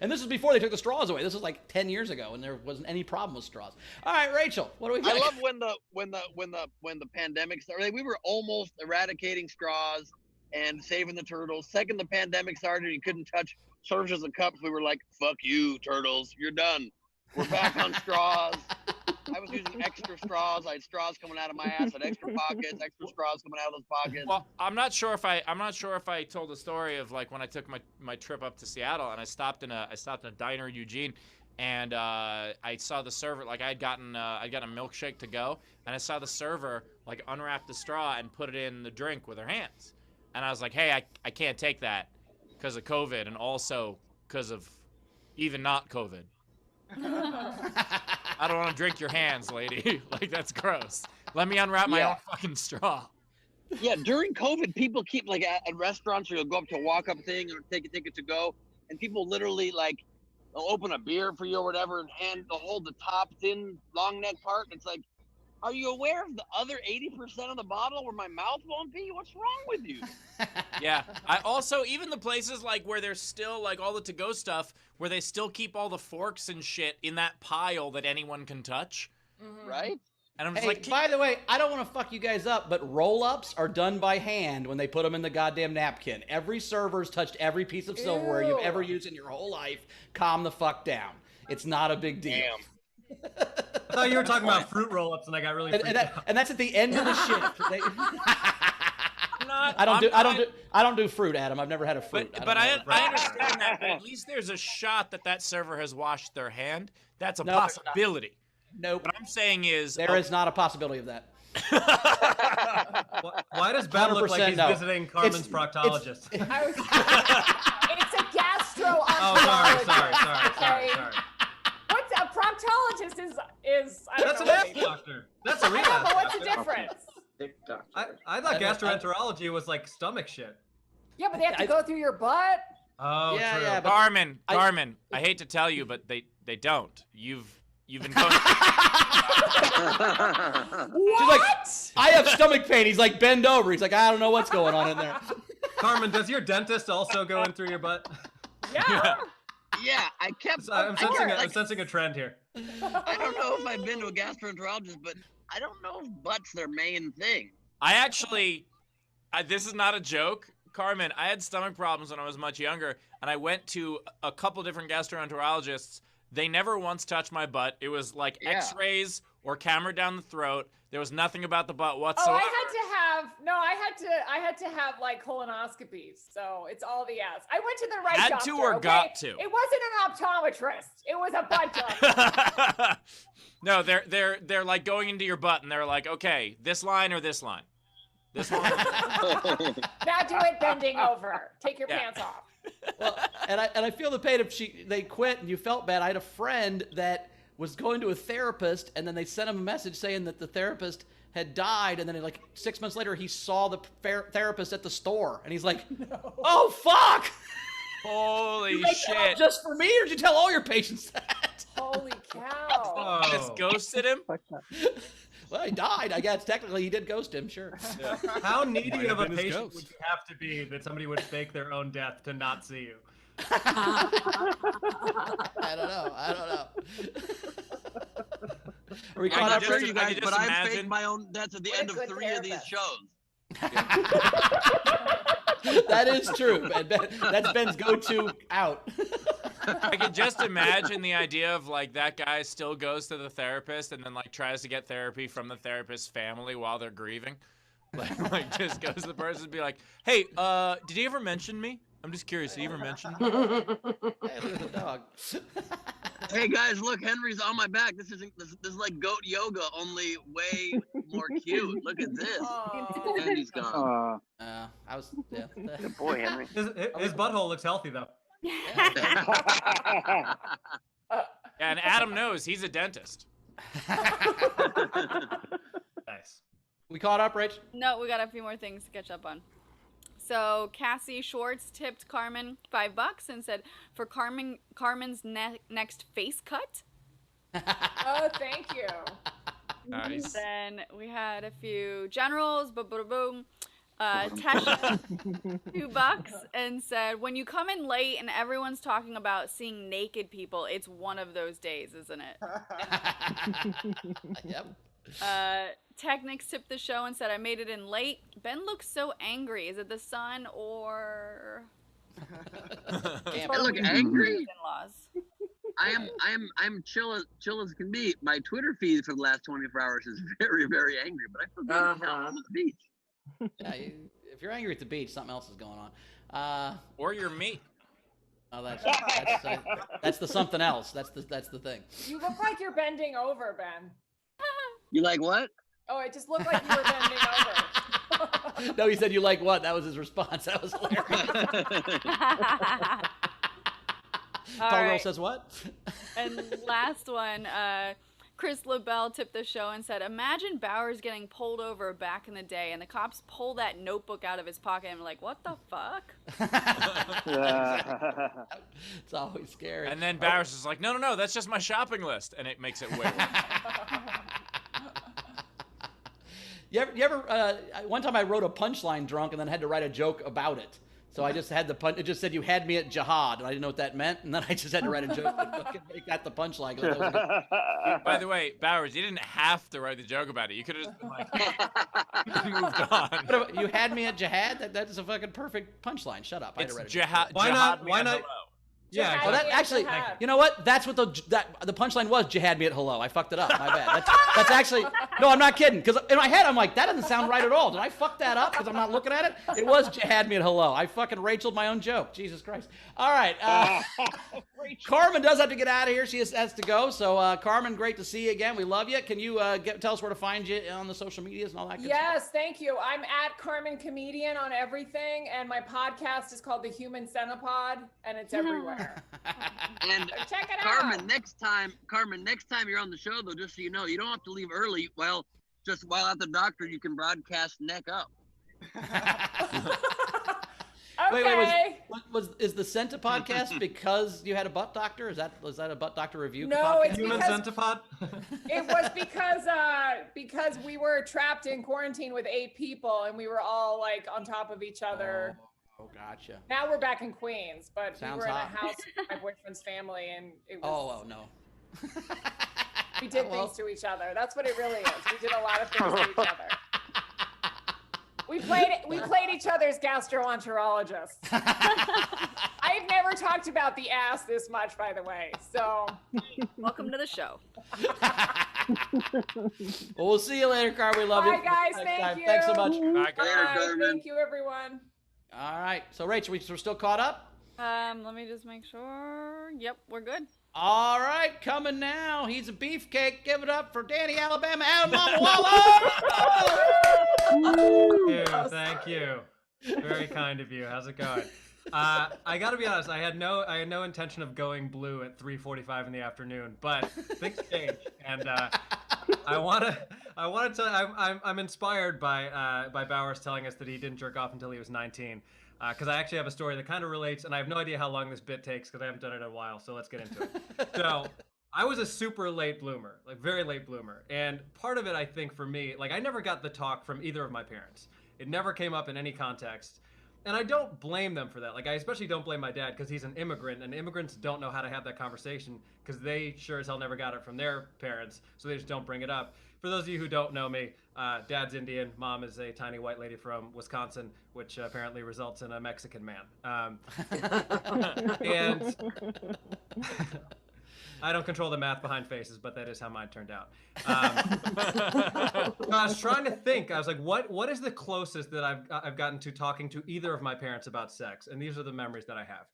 And this is before they took the straws away. This was like 10 years ago, and there wasn't any problem with straws. All right, Rachel, what do we got? I love when the pandemic started. Like, we were almost eradicating straws and saving the turtles. Second the pandemic started, you couldn't touch surfaces of cups. We were like, "Fuck you, turtles! You're done. We're back on straws." I was using extra straws. I had straws coming out of my ass. I had extra pockets, extra straws coming out of those pockets. Well, I'm not sure if I told the story of like when I took my trip up to Seattle and I stopped in a diner in Eugene, and I saw the server, like I'd gotten a milkshake to go, and I saw the server like unwrap the straw and put it in the drink with her hands, and I was like, hey, I can't take that because of COVID and also because of even not COVID. I don't want to drink your hands, lady. Like, that's gross. Let me unwrap my own fucking straw. Yeah, during COVID, people keep, like, at restaurants, or you'll go up to a walk-up thing or take a ticket to go, and people literally, like, they'll open a beer for you or whatever and they'll hold the top, thin, long neck part, and it's like, Are you aware of the other 80% of the bottle where my mouth won't be? What's wrong with you? Yeah. I also, even the places like where there's still like all the to-go stuff, where they still keep all the forks and shit in that pile that anyone can touch. Right? And I'm just Hey, like, by the way, I don't want to fuck you guys up, but roll-ups are done by hand when they put them in the goddamn napkin. Every server's touched every piece of silverware you've ever used in your whole life. Calm the fuck down. It's not a big deal. Damn. I thought you were talking about fruit roll-ups, and I got really freaked out. And that's at the end of the shift. not, I don't do fruit, Adam. I've never had a fruit. But I understand that. But at least there's a shot that server has washed their hand. That's a possibility. Nope. What I'm saying is there is not a possibility of that. Why does Ben look like he's visiting Carmen's proctologist? It's a gastro. Oh, sorry. What's a proctologist is I don't That's know an ass doctor. That's a real ass but what's doctor. the difference? I thought gastroenterology was like stomach shit. Yeah, but they have to go through your butt. Oh, Yeah, true. yeah, but Carmen, I hate to tell you, but they don't. You've been going. She's like, I have stomach pain. He's like, bend over. He's like, I don't know what's going on in there. Carmen, does your dentist also go in through your butt? Yeah. Yeah, I kept. I'm sensing a trend here. I don't know if I've been to a gastroenterologist, but I don't know if butt's their main thing. I actually, this is not a joke, Carmen. I had stomach problems when I was much younger, and I went to a couple different gastroenterologists. They never once touched my butt. It was like X-rays or camera down the throat. There was nothing about the butt whatsoever. Oh, I had to have like colonoscopies. So it's all the ass. I went to the right doctor. Had to or got to? It wasn't an optometrist. It was a butt doctor. No, they're like going into your butt, and they're like, okay, this line or this line. This one. Now do it bending over. Take your pants off. Well, and I feel the pain if they quit and you felt bad. I had a friend that was going to a therapist, and then they sent him a message saying that the therapist had died, and then like 6 months later he saw the therapist at the store, and he's like, oh fuck, holy shit. Oh, just for me, or did you tell all your patients that? Holy cow. Just ghosted him. Well, he died. I guess technically he did ghost him, sure. Yeah. How needy of a patient would you have to be that somebody would fake their own death to not see you? I don't know. Are we caught I'm up? not sure you guys, just but I've imagine? faked my own death at the end of 3 of these shows. That is true. That's Ben's go-to out. I can just imagine the idea of like that guy still goes to the therapist and then like tries to get therapy from the therapist's family while they're grieving. Like just goes to the person and be like, hey, did he ever mention me? I'm just curious, did he ever mention me? Hey, look at the dog. Hey guys, look, Henry's on my back. This is like goat yoga, only way more cute. Look at this. And he's gone. I was Good boy, Henry. His butthole looks healthy though. Yeah, and Adam knows he's a dentist. Nice. We caught up, Rach? No, we got a few more things to catch up on. So Cassie Schwartz tipped Carmen $5 and said, for Carmen's next face cut. Oh, thank you. Nice. Then we had a few generals, boom. Tasha, $2 and said, when you come in late and everyone's talking about seeing naked people, it's one of those days, isn't it? Yep. Technics tipped the show and said, I made it in late. Ben looks so angry. Is it the sun or? I look angry. In-laws. I'm chill as can be. My Twitter feed for the last 24 hours is very, very angry, but I feel good on the beach. Yeah, if you're angry at the beach, something else is going on. Or your meat. Oh, that's the something else. That's the thing. You look like you're bending over, Ben. You like what? Oh, it just looked like you were bending over. No, he said you like what? That was his response. That was hilarious. Tall girl says what? And last one, Chris LaBelle tipped the show and said, imagine Bowers getting pulled over back in the day and the cops pull that notebook out of his pocket and like, what the fuck? It's always scary. And then Bowers is like, no, that's just my shopping list. And it makes it way worse. You ever one time I wrote a punchline drunk and then had to write a joke about it. So I just had it just said you had me at jihad, and I didn't know what that meant, and then I just had to write a joke and make that the punchline. By the way, Bowers, you didn't have to write the joke about it. You could have just been like, moved on. But you had me at jihad? That is a fucking perfect punchline. Shut up. I had to write a joke. Why not? Hello. Yeah. Well, that actually, you know what? That's what the punchline was. Jihad me at hello. I fucked it up. My bad. That's actually, no, I'm not kidding. Because in my head, I'm like, that doesn't sound right at all. Did I fuck that up because I'm not looking at it? It was jihad me at hello. I fucking Rachel'd my own joke. Jesus Christ. All right. Carmen does have to get out of here. She has to go. So, Carmen, great to see you again. We love you. Can you tell us where to find you on the social medias and all that good stuff? Yes, thank you. I'm at Carmen Comedian on everything, and my podcast is called The Human Centipod, and it's everywhere. And check it Carmen, out. next time you're on the show, though, just so you know, you don't have to leave early. Well, just while at the doctor, you can broadcast neck up. Okay. Wait, is the Centa podcast because you had a butt doctor? Was that a butt doctor review? No, podcast? it's Human because centipede? it was because we were trapped in quarantine with 8 people, and we were all like on top of each other. Oh, gotcha. Now we're back in Queens, but Sounds we were hot. in a house with my boyfriend's family, and it was. Oh no. We did things to each other. That's what it really is. We did a lot of things to each other. We played each other's gastroenterologists. I've never talked about the ass this much, by the way. So, welcome to the show. Well, we'll see you later, Carmen. We love you. Bye, guys. Thank you. Thanks so much. Bye, Bye. Thank you, everyone. All right. So, Rachel, we're still caught up? Let me just make sure. Yep, we're good. All right, coming now. He's a beefcake. Give it up for Danny, Alabama, and Mamawala. Thank you. Very kind of you. How's it going? I gotta be honest. I had no intention of going blue at 3:45 in the afternoon, but things change, and I wanna tell. I'm inspired by Bowers telling us that he didn't jerk off until he was 19. Because I actually have a story that kind of relates, and I have no idea how long this bit takes because I haven't done it in a while, so let's get into it. So, I was a super late bloomer, like very late bloomer, and part of it, I think, for me, like I never got the talk from either of my parents. It never came up in any context, and I don't blame them for that. Like, I especially don't blame my dad because he's an immigrant, and immigrants don't know how to have that conversation because they sure as hell never got it from their parents, so they just don't bring it up. For those of you who don't know me, dad's Indian, mom is a tiny white lady from Wisconsin, which apparently results in a Mexican man. And I don't control the math behind faces, but that is how mine turned out. I was trying to think. I was like, what is the closest that I've gotten to talking to either of my parents about sex? And these are the memories that I have.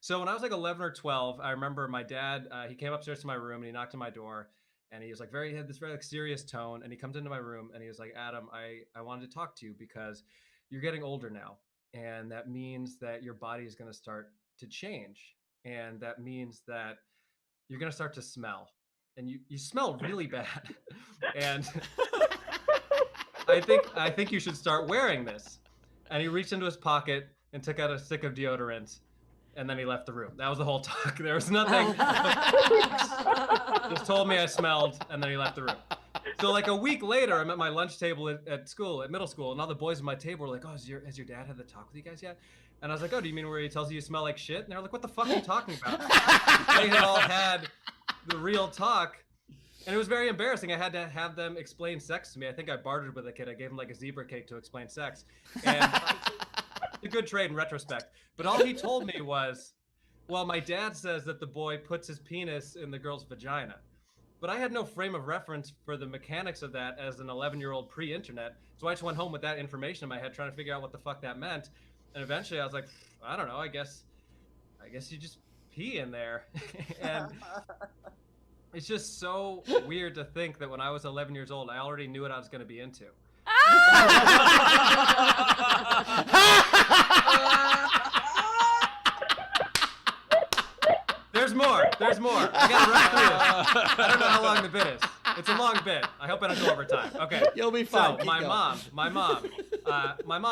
So when I was like 11 or 12, I remember my dad, he came upstairs to my room and he knocked on my door. And he was like he had this very like serious tone, and he comes into my room and he was like, Adam, I wanted to talk to you because you're getting older now. And that means that your body is going to start to change. And that means that you're going to start to smell, and you smell really bad. And I think you should start wearing this. And he reached into his pocket and took out a stick of deodorant. And then he left the room. That was the whole talk. There was nothing. Just told me I smelled, and then he left the room. So like a week later, I'm at my lunch table at school, at middle school, and all the boys at my table were like, "Oh, has your dad had the talk with you guys yet?" And I was like, "Oh, do you mean where he tells you smell like shit?" And they're like, "What the fuck are you talking about?" They had all had the real talk, and it was very embarrassing. I had to have them explain sex to me. I think I bartered with a kid. I gave him like a zebra cake to explain sex, and a good trade in retrospect. But all he told me was, well, my dad says that the boy puts his penis in the girl's vagina. But I had no frame of reference for the mechanics of that as an 11-year-old pre-internet. So I just went home with that information in my head trying to figure out what the fuck that meant. And eventually I was like, I don't know, I guess you just pee in there. And it's just so weird to think that when I was 11 years old, I already knew what I was going to be into. There's more. I gotta run through this. I don't know how long the bit is. It's a long bit. I hope I don't go over time. Okay. You'll be fine. So my mom,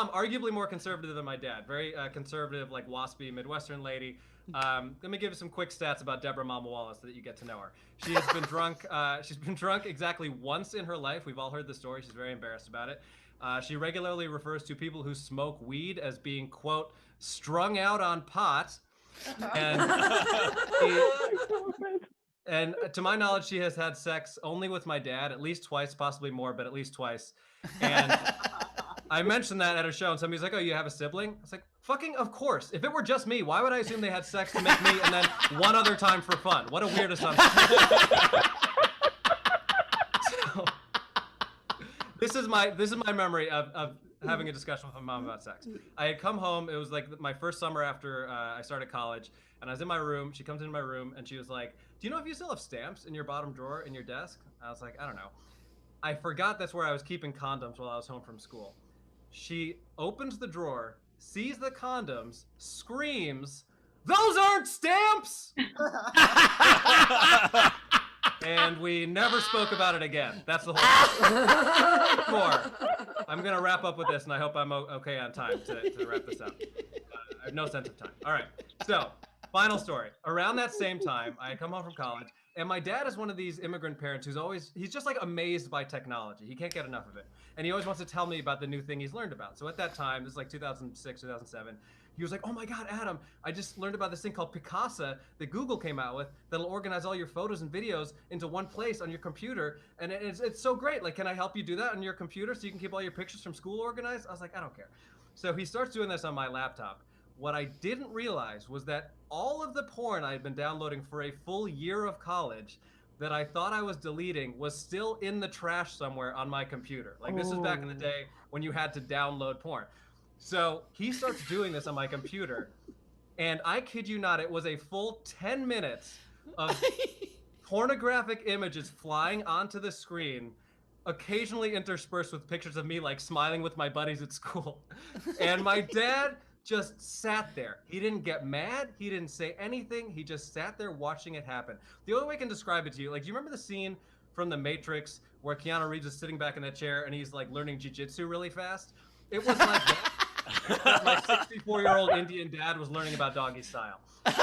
arguably more conservative than my dad. Very conservative, like waspy Midwestern lady. Let me give you some quick stats about Deborah Mamawala so that you get to know her. She has been drunk. She's been drunk exactly once in her life. We've all heard the story. She's very embarrassed about it. She regularly refers to people who smoke weed as being, quote, strung out on pot. And to my knowledge, she has had sex only with my dad, at least twice, possibly more, but at least twice. And I mentioned that at a show, and somebody's like, oh, you have a sibling? I was like, fucking of course. If it were just me, why would I assume they had sex to make me and then one other time for fun? What a weird assumption. So, this is my memory of having a discussion with my mom about sex. I had come home. It was like my first summer after I started college, and I was in my room. She comes into my room, and she was like, do you know if you still have stamps in your bottom drawer in your desk? I was like, I don't know. I forgot that's where I was keeping condoms while I was home from school. She opens the drawer, sees the condoms, screams, those aren't stamps! And we never spoke about it again. That's the whole story. I'm going to wrap up with this, and I hope I'm okay on time to wrap this up. I have no sense of time. All right. So, final story. Around that same time, I had come home from college, and my dad is one of these immigrant parents he's just like amazed by technology. He can't get enough of it. And he always wants to tell me about the new thing he's learned about. So at that time, this is like 2006, 2007, he was like, oh my God, Adam, I just learned about this thing called Picasa that Google came out with that'll organize all your photos and videos into one place on your computer. And it's so great. Like, can I help you do that on your computer so you can keep all your pictures from school organized? I was like, I don't care. So he starts doing this on my laptop. What I didn't realize was that all of the porn I had been downloading for a full year of college that I thought I was deleting was still in the trash somewhere on my computer. Like, this is back in the day when you had to download porn. So he starts doing this on my computer, and I kid you not, it was a full 10 minutes of pornographic images flying onto the screen, occasionally interspersed with pictures of me like smiling with my buddies at school. And my dad just sat there. He didn't get mad. He didn't say anything. He just sat there watching it happen. The only way I can describe it to you, like, do you remember the scene from The Matrix where Keanu Reeves is sitting back in that chair and he's like learning jiu-jitsu really fast? It was like that. My 64-year-old Indian dad was learning about doggy style. And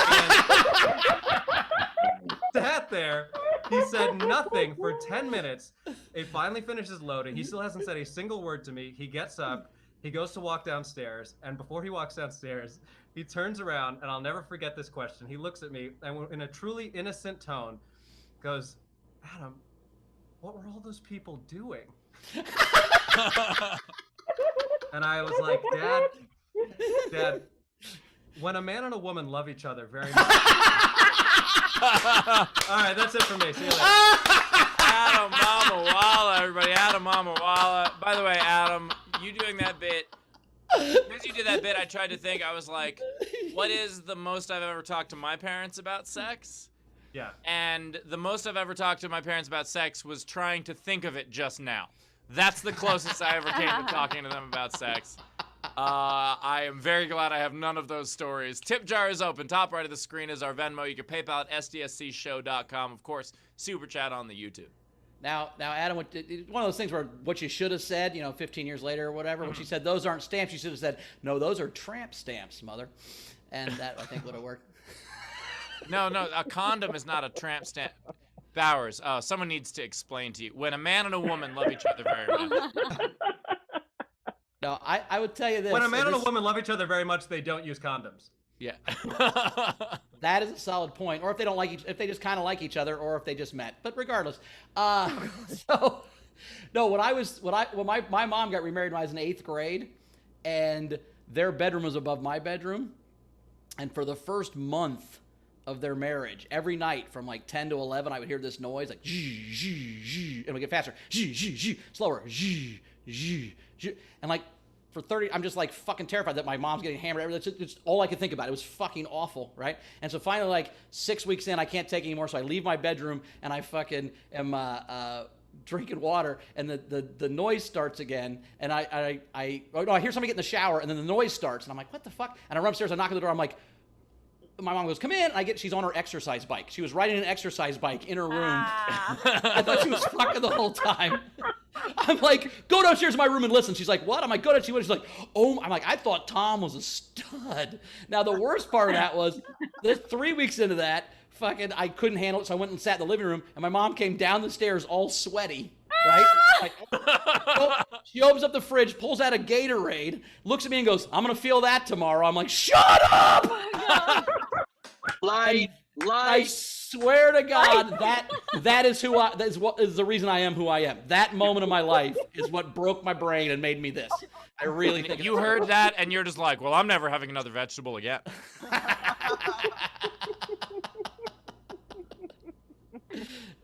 sat there. He said nothing for 10 minutes. It finally finishes loading. He still hasn't said a single word to me. He gets up. He goes to walk downstairs. And before he walks downstairs, he turns around, and I'll never forget this question. He looks at me, and in a truly innocent tone, goes, Adam, what were all those people doing? And I was like, Dad, when a man and a woman love each other very much. All right, that's it for me. See you later. Adam Mamawala, everybody. Adam Mamawala. By the way, Adam, you doing that bit. As you did that bit, I tried to think. I was like, what is the most I've ever talked to my parents about sex? Yeah. And the most I've ever talked to my parents about sex was trying to think of it just now. That's the closest I ever came to talking to them about sex. I am very glad I have none of those stories. Tip jar is open. Top right of the screen is our Venmo. You can PayPal at sdscshow.com. Of course, Super Chat on the YouTube. Now, Adam, one of those things where what you should have said, 15 years later or whatever, when she said those aren't stamps, you should have said, no, those are tramp stamps, mother. And that, I think, would have worked. No, a condom is not a tramp stamp. Bowers, someone needs to explain to you. When a man and a woman love each other very much. No, I would tell you this. When a man and a woman love each other very much, they don't use condoms. Yeah. That is a solid point. Or if they don't like if they just kind of like each other, or if they just met. But regardless, so no, when my mom got remarried when I was in 8th grade, and their bedroom was above my bedroom, and for the first month of their marriage, every night from like 10 to 11, I would hear this noise like zh, zh, zh, and it would get faster, zh, zh, zh, slower, zh, zh, zh, and like for 30, I'm just like fucking terrified that my mom's getting hammered. It's all I could think about. It was fucking awful, right? And so finally, like 6 weeks in, I can't take it anymore, so I leave my bedroom and I fucking am drinking water, and the noise starts again, and I hear somebody get in the shower, and then the noise starts, and I'm like, what the fuck? And I run upstairs, I knock on the door, I'm like, my mom goes, come in. She's on her exercise bike. She was riding an exercise bike in her room. I thought she was fucking the whole time. I'm like, go downstairs to my room and listen. She's like, what? I'm like, go downstairs. She's like, oh, I'm like, I thought Tom was a stud. Now, the worst part of that was, 3 weeks into that, fucking, I couldn't handle it, so I went and sat in the living room, and my mom came down the stairs all sweaty, right? Like, she opens up the fridge, pulls out a Gatorade, looks at me and goes, I'm going to feel that tomorrow. I'm like, shut up! Light. I swear to God, that is what is the reason I am who I am. That moment of my life is what broke my brain and made me this. I really think you heard that and you're just like, well, I'm never having another vegetable again.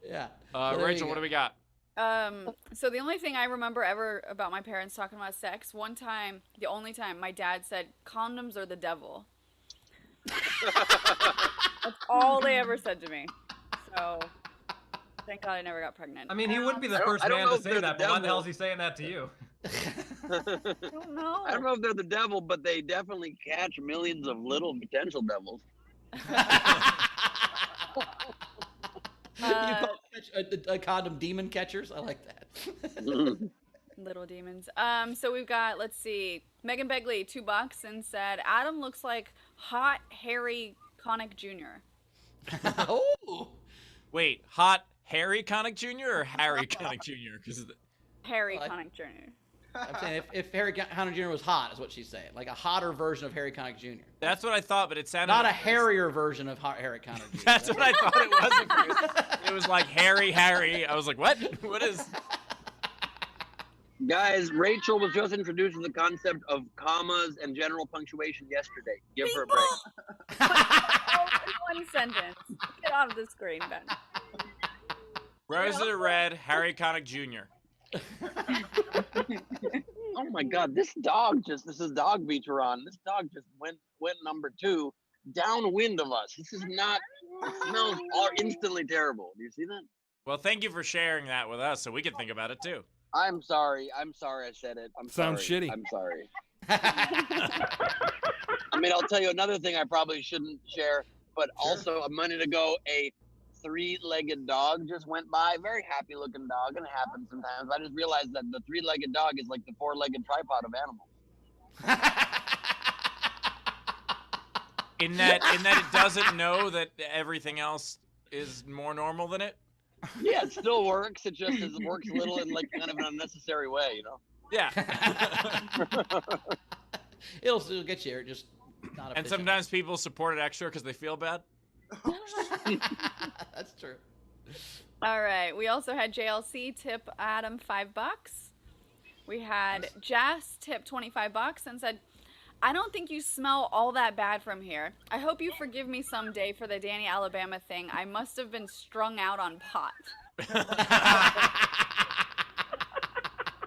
Yeah. Rachel, what do we got? So the only thing I remember ever about my parents talking about sex, one time, the only time, my dad said, condoms are the devil. That's all they ever said to me. So, thank God I never got pregnant. I mean, he wouldn't be the first man to say that, but why the hell is he saying that to you? I don't know. I don't know if they're the devil, but they definitely catch millions of little potential devils. You call a condom demon catchers? I like that. Little demons. So we've got, let's see, Megan Begley, $2, and said, Adam looks like hot Harry Connick Jr. Oh. Wait, hot Harry Connick Jr. or Harry Connick Jr.? Harry Connick Jr. I'm saying if Harry Connick Jr. was hot, is what she's saying. Like a hotter version of Harry Connick Jr. That's what I thought, but it sounded... Not a hairier version of Harry Connick Jr. That's what I thought it was at first. It was like Harry. I was like, what? What is... Guys, Rachel was just introduced to the concept of commas and general punctuation yesterday. Give her a break. One sentence. Get off the screen, Ben. Rosa Red, Harry Connick Jr. Oh my God, this is Dog Beach we're on. This dog just went number 2 downwind of us. This is not, it smells all instantly terrible. Do you see that? Well, thank you for sharing that with us so we can think about it too. I'm sorry I said it. Sounds shitty. I'm sorry. I mean, I'll tell you another thing I probably shouldn't share, but also a minute ago, a 3-legged dog just went by. Very happy looking dog, and it happens sometimes. I just realized that the 3-legged dog is like the 4-legged tripod of animals. In that it doesn't know that everything else is more normal than it? Yeah, it still works. It just works a little in like kind of an unnecessary way, you know? Yeah. It'll still get you, just not efficient. And sometimes people support it extra because they feel bad. That's true. All right. We also had JLC tip Adam $5. We had Jess tip $25 and said, I don't think you smell all that bad from here. I hope you forgive me someday for the Danny Alabama thing. I must have been strung out on pot.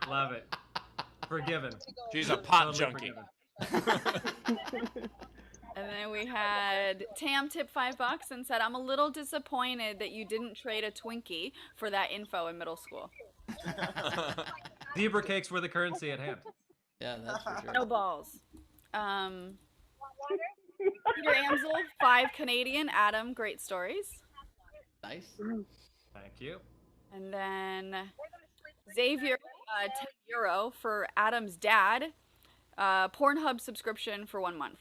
Love it. Forgiven. She's a pot Totally junkie. And then we had Tam tip $5 and said, I'm a little disappointed that you didn't trade a Twinkie for that info in middle school. Zebra cakes were the currency at hand. Yeah, that's for sure. No balls. Peter Amsel, 5 Canadian. Adam, great stories. Nice. Thank you. And then Xavier, €10 for Adam's dad. Pornhub subscription for 1 month.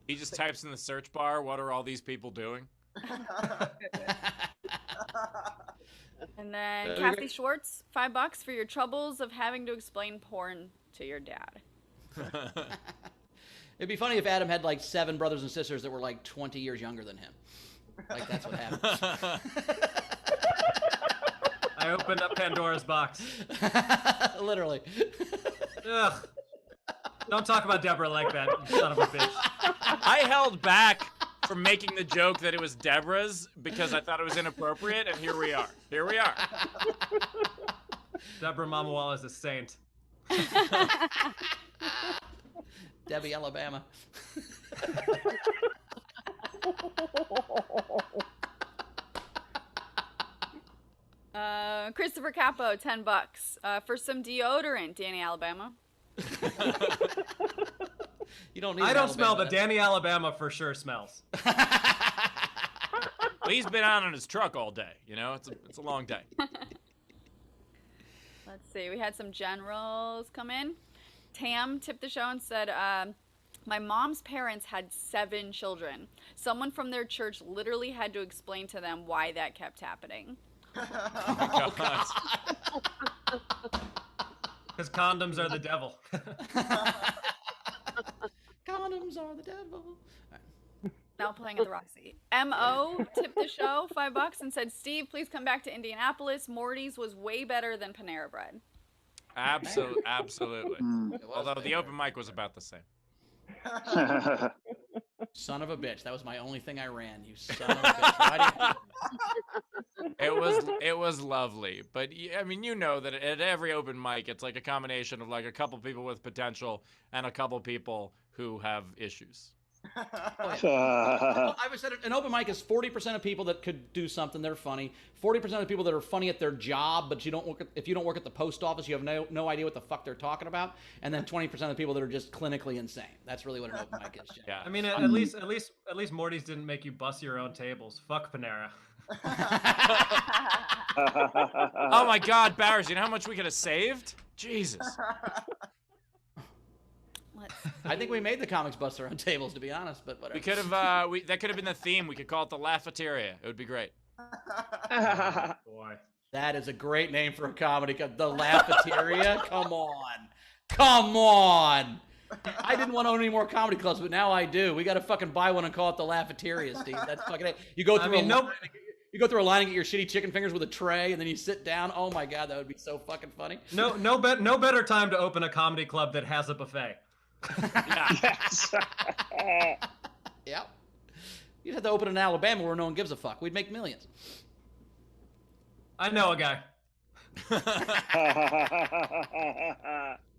He just types in the search bar, what are all these people doing? And then Kathy Schwartz, $5 for your troubles of having to explain porn to your dad. It'd be funny if Adam had like 7 brothers and sisters that were like 20 years younger than him. Like that's what happens. I opened up Pandora's box. Literally. Ugh. Don't talk about Deborah like that, you son of a bitch. I held back from making the joke that it was Deborah's because I thought it was inappropriate, and here we are. Here we are. Deborah Mamawala is a saint. Debbie, Alabama. Christopher Capo, $10 for some deodorant, Danny Alabama. You don't need. I don't smell, but Danny Alabama for sure smells. he's been out on his truck all day. You know, it's a long day. Let's see. We had some generals come in. Tam tipped the show and said, my mom's parents had 7 children. Someone from their church literally had to explain to them why that kept happening. Oh, God. Because condoms are the devil. Condoms are the devil. Now playing at the Roxy. M.O. tipped the show $5 and said, Steve, please come back to Indianapolis. Morty's was way better than Panera Bread. Absolutely. Although the open mic was about the same. Son of a bitch. That was my only thing I ran. You son of a bitch. It was lovely. But I mean, you know that at every open mic, it's like a combination of like a couple people with potential and a couple people who have issues. I would said an open mic is 40% of people that could do something. They're funny. 40% of people that are funny at their job, but if you don't work at the post office, you have no idea what the fuck they're talking about. And then 20% of people that are just clinically insane. That's really what an open mic is. Jim. Yeah. I mean, at least Morty's didn't make you bus your own tables. Fuck Panera. Oh my God, Barrett, you know how much we could have saved? Jesus. I think we made the comics bust their own tables, to be honest, but whatever. We could have, that could have been the theme. We could call it the Laughateria. It would be great. Oh, boy. That is a great name for a comedy club. The Laughateria? Come on. I didn't want to own any more comedy clubs, but now I do. We got to fucking buy one and call it the Laughateria, Steve. That's fucking it. You go through you go through a line and get your shitty chicken fingers with a tray, and then you sit down. Oh my God, that would be so fucking funny. No better time to open a comedy club that has a buffet. Yes. Yep. You'd have to open in Alabama where no one gives a fuck. We'd make millions. I know a guy.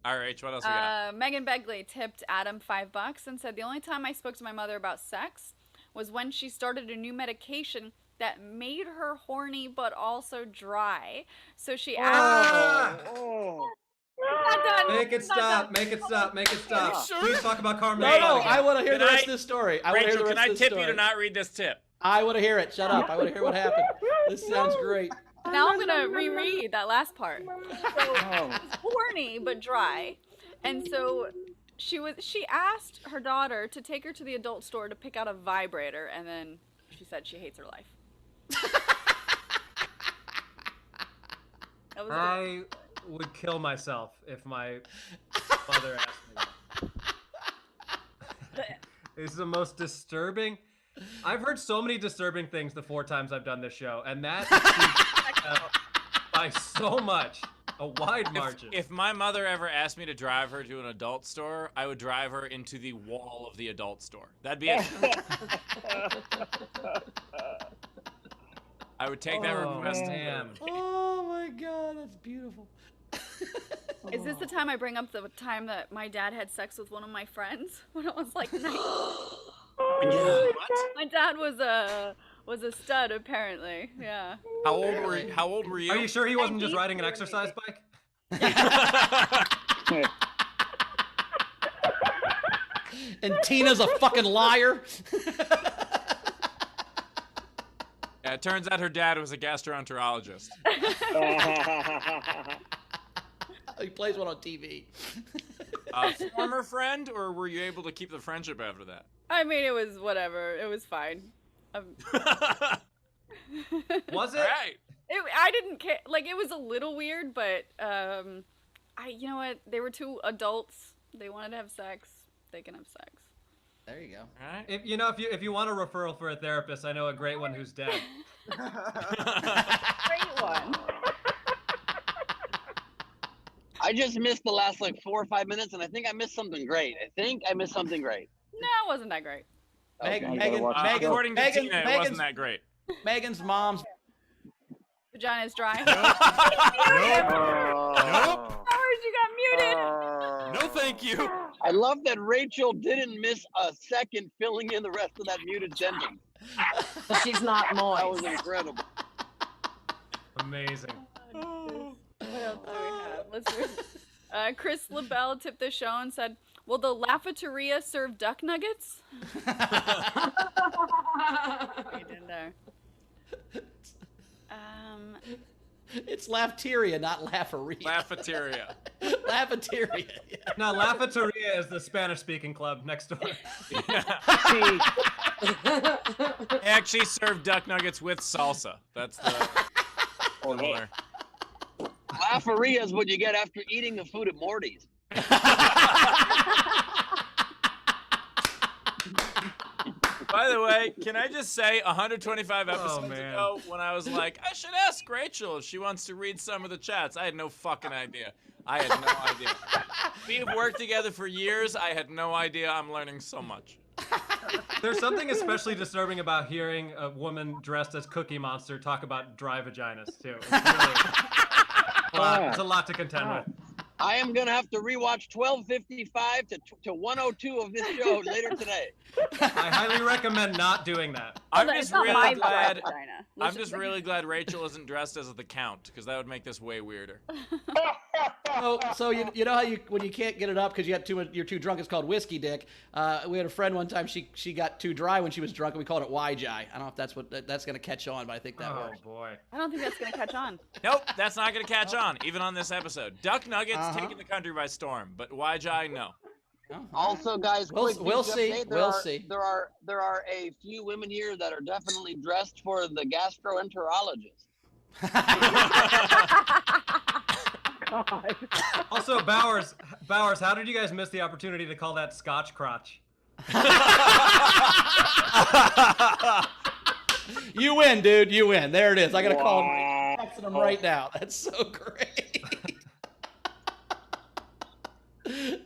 All right, what else we got? Megan Begley tipped Adam $5 and said, the only time I spoke to my mother about sex was when she started a new medication that made her horny but also dry. So she asked... Make it stop. Sure? Please talk about Carmen. No, I want to hear the rest of this story. Rachel, can I tip you to not read this tip? I want to hear it. Shut up. I want to hear what happened. This sounds great. Now I'm going to reread that last part. So, horny but dry. And so she asked her daughter to take her to the adult store to pick out a vibrator, and then she said she hates her life. I would kill myself if my mother asked me that. It's the most disturbing. I've heard so many disturbing things the 4 times I've done this show, and that by so much, a wide margin. If my mother ever asked me to drive her to an adult store, I would drive her into the wall of the adult store. That'd be it. I would take that request. Oh my God, that's beautiful. Is this the time I bring up the time that my dad had sex with one of my friends when I was like 9? What? My dad was a stud, apparently. Yeah. How old were you? Are you sure he wasn't just riding an exercise bike? And Tina's a fucking liar. Yeah, it turns out her dad was a gastroenterologist. He plays one on TV. A former friend, or were you able to keep the friendship after that? I mean, it was whatever. It was fine. Was it? All right. I didn't care. Like, it was a little weird, but you know what? They were 2 adults. They wanted to have sex. They can have sex. There you go. All right. If you want a referral for a therapist, I know a great one who's dead. Great one. I just missed the last like 4 or 5 minutes, and I think I missed something great. No, it wasn't that great. According to Tina, it wasn't that great. Megan's mom's Vagina is dry. Nope. Howard, you got muted. No, thank you. I love that Rachel didn't miss a second filling in the rest of that muted sentence. She's not moist. That was incredible. Amazing. What else do we have? Let's see. Chris LaBelle tipped the show and said, will the Laughateria serve duck nuggets? Right in there. It's Lafteria, not Lafaria. Lafeteria. Lafeteria. Yeah. No, Lafeteria is the Spanish-speaking club next door. They actually serve duck nuggets with salsa. That's the similar. Lafaria is what you get after eating the food at Morty's. By the way, can I just say 125 episodes ago when I was like, I should ask Rachel if she wants to read some of the chats. I had no fucking idea. I had no idea. We've worked together for years. I had no idea. I'm learning so much. There's something especially disturbing about hearing a woman dressed as Cookie Monster talk about dry vaginas, too. It's really it's a lot to contend with. I am going to have to rewatch 1255 to 102 of this show later today. I highly recommend not doing that. I'm just really glad Rachel isn't dressed as the Count, because that would make this way weirder. So you know how when you can't get it up because you're too drunk, it's called whiskey dick. We had a friend one time, she got too dry when she was drunk, and we called it YJ. I don't know if that's going to catch on, but I think that works. Oh boy. I don't think that's going to catch on. Nope, that's not going to catch on, even on this episode. Duck Nuggets taking the country by storm, but YJ, no. Also, guys, we'll see. There are a few women here that are definitely dressed for the gastroenterologist. God. Also, Bowers, how did you guys miss the opportunity to call that Scotch crotch? You win, dude. You win. There it is. I got to call him. Texting him right now. That's so great.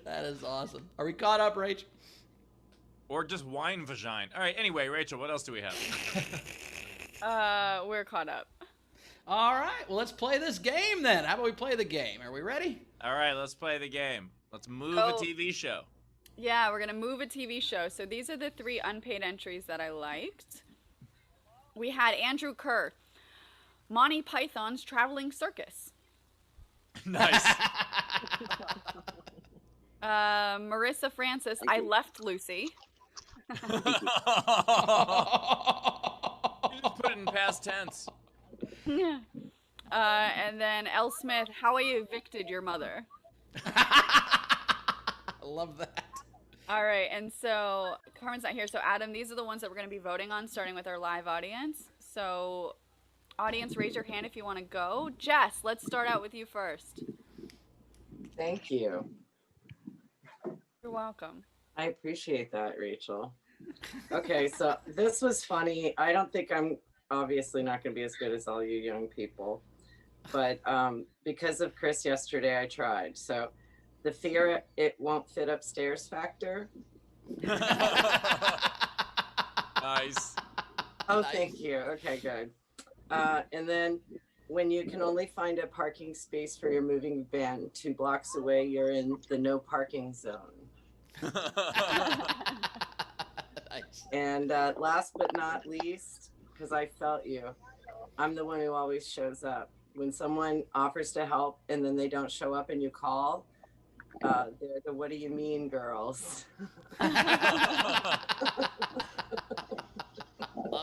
That is awesome. Are we caught up, Rach? Or just wine vagina. All right, anyway, Rachel, what else do we have? We're caught up. All right, well, let's play this game then. How about we play the game? Are we ready? All right, let's play the game. Let's move a TV show. Yeah, we're going to move a TV show. So these are the 3 unpaid entries that I liked. We had Andrew Kerr, Monty Python's Traveling Circus. Nice. Marissa Francis, I Left Lucy. You just put it in past tense. And then Elle Smith, How I Evicted Your Mother. I love that. All right, and so Carmen's not here. So Adam, these are the ones that we're going to be voting on, starting with our live audience. So audience, raise your hand if you want to go. Jess, let's start out with you first. Thank you. You're welcome. I appreciate that, Rachel. Okay, so this was funny. I don't think I'm obviously not going to be as good as all you young people, but because of Chris yesterday, I tried. So the fear it won't fit upstairs factor. Nice. Oh, thank you. Okay, good. And then when you can only find a parking space for your moving van 2 blocks away, you're in the no parking zone. Nice. And last but not least, because I felt you, I'm the one who always shows up. When someone offers to help and then they don't show up and you call, they're the what do you mean girls. Love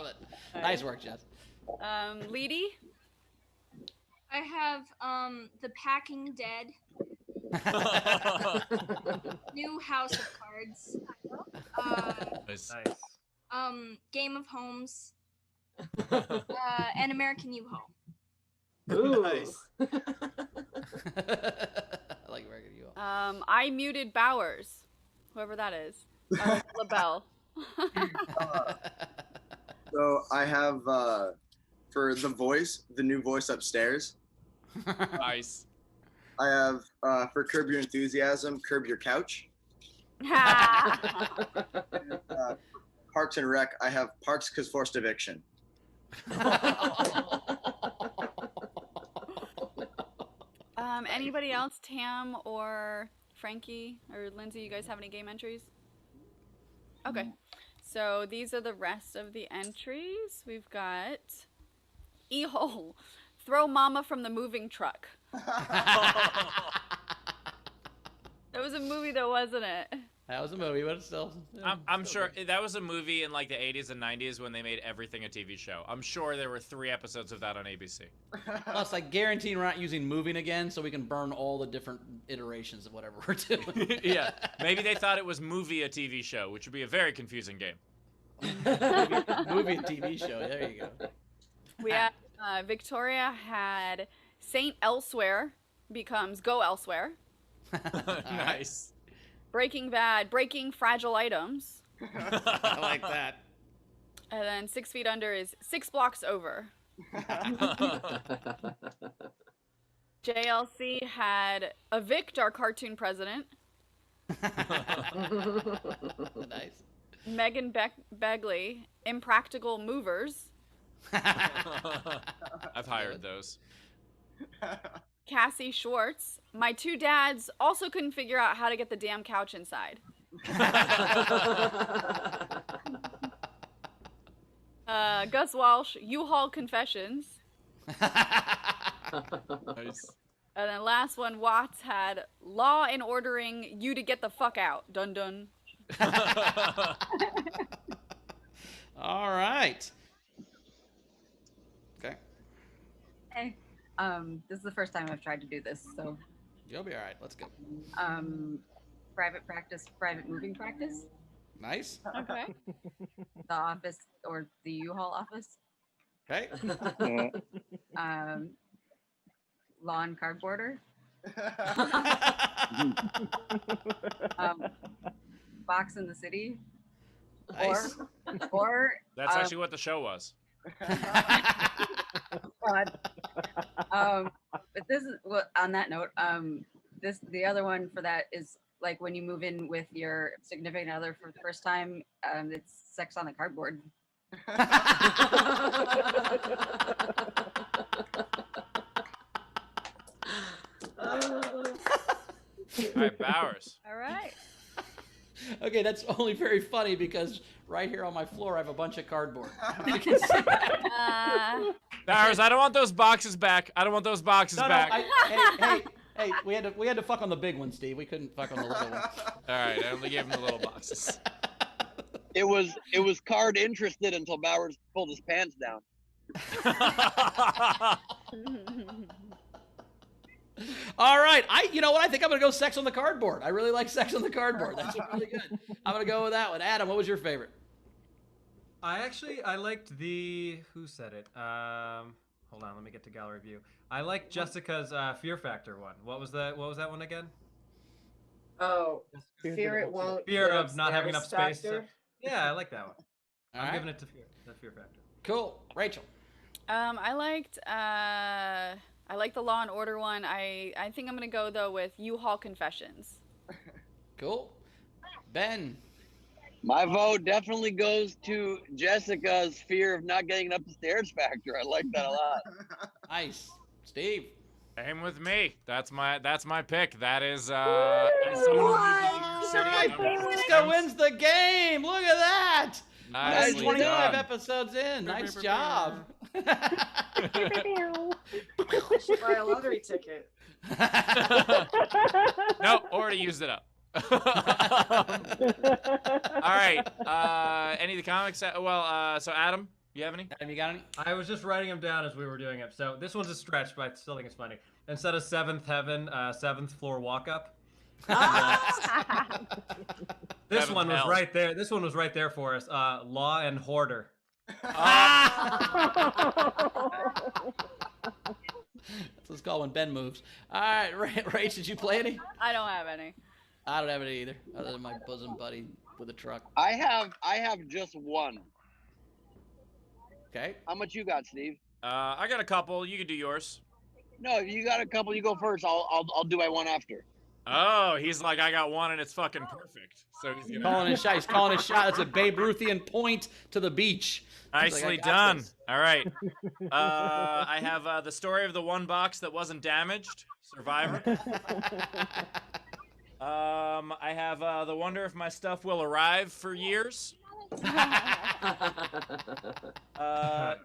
it. Nice work, Jess. Leedy? I have The Packing Dead, New House of Cards, Nice. Game of Homes, and American U-Haul. Ooh. Nice. I like American U. I Muted Bowers, whoever that is. LaBelle. So I have for The Voice, the new voice upstairs. Nice. I have for Curb Your Enthusiasm, Curb Your Couch. Parks and Rec, I have Parks 'Cause Forced Eviction. Anybody else? Tam or Frankie or Lindsay, you guys have any game entries? Okay. So these are the rest of the entries. We've got E-Hole, throw mama from the moving truck. That was a movie though, wasn't it? That was a movie, but it's still. I'm sure that was a movie in like the 80s and 90s when they made everything a TV show. I'm sure there were 3 episodes of that on ABC. Plus, I guarantee we're not using moving again, so we can burn all the different iterations of whatever we're doing. Yeah, maybe they thought it was movie a TV show, which would be a very confusing game. movie and TV show. There you go. We had Victoria had Saint Elsewhere becomes Go Elsewhere. Nice. Breaking Bad, Breaking Fragile Items. I like that. And then 6 Feet Under is 6 Blocks Over. JLC had Evict Our Cartoon President. Nice. Megan Begley, Impractical Movers. I've hired those. Cassie Schwartz, My Two Dads also couldn't figure out how to get the damn couch inside. Gus Walsh, U-Haul Confessions. Nice. And then last one, Watts had Law and Ordering You to Get the Fuck Out. Dun dun. All right. Okay. Hey, this is the first time I've tried to do this, so. You'll be all right. Let's go. Private practice, private moving practice. Nice. Okay. The office or the U-Haul office. Okay. Lawn cardboarder. Box in the City. Nice. Or That's actually what the show was. God. But this is on that note. The other one for that is like when you move in with your significant other for the first time. It's sex on the cardboard. All right, Bowers. All right. Okay, that's only very funny because right here on my floor I have a bunch of cardboard. Bowers, I don't want those boxes back. I don't want those boxes back. Hey, we had to fuck on the big one, Steve. We couldn't fuck on the little one. All right, I only gave him the little boxes. It was card interested until Bowers pulled his pants down. All right, you know what? I think I'm gonna go sex on the cardboard. I really like sex on the cardboard. That's really good. I'm gonna go with that one. Adam, what was your favorite? I liked the who said it. Hold on, let me get to gallery view. I liked Jessica's Fear Factor one. What was that one again? Oh, fear it won't. Fear of not having enough space. Factor. Yeah, I like that one. I'm right. giving it to the Fear Factor. Cool, Rachel. I liked the Law and Order one. I think I'm gonna go though with U-Haul Confessions. Cool. Ben. My vote definitely goes to Jessica's fear of not getting up the stairs factor. I like that a lot. Nice. Steve. Same with me. That's my pick. That is Jessica wins the game. Look at that. Nicely 25 done. episodes in. Nice job. Should buy a lottery ticket. Nope, already used it up. All right. Any of the comics? So Adam, you have any? Adam, you got any? I was just writing them down as we were doing it. So this one's a stretch, but I still think it's funny. Instead of Seventh Heaven, Seventh Floor Walk Up. This one was right there. This one was right there for us. Law and Hoarder. Let's call when Ben moves. All right, Rach, did you play any? I don't have any. I don't have any either, other than my bosom buddy with a truck. I have just one. Okay. How much you got, Steve? I got a couple. You can do yours. No, you got a couple. You go first. I'll do my one after. Oh, he's like, I got one and it's fucking perfect. So he's gonna... calling his shot. He's calling his shot. It's a Babe Ruthian point to the beach. Nicely done. This. All right. I have the story of the one box that wasn't damaged. Survivor. I have the wonder if my stuff will arrive for years.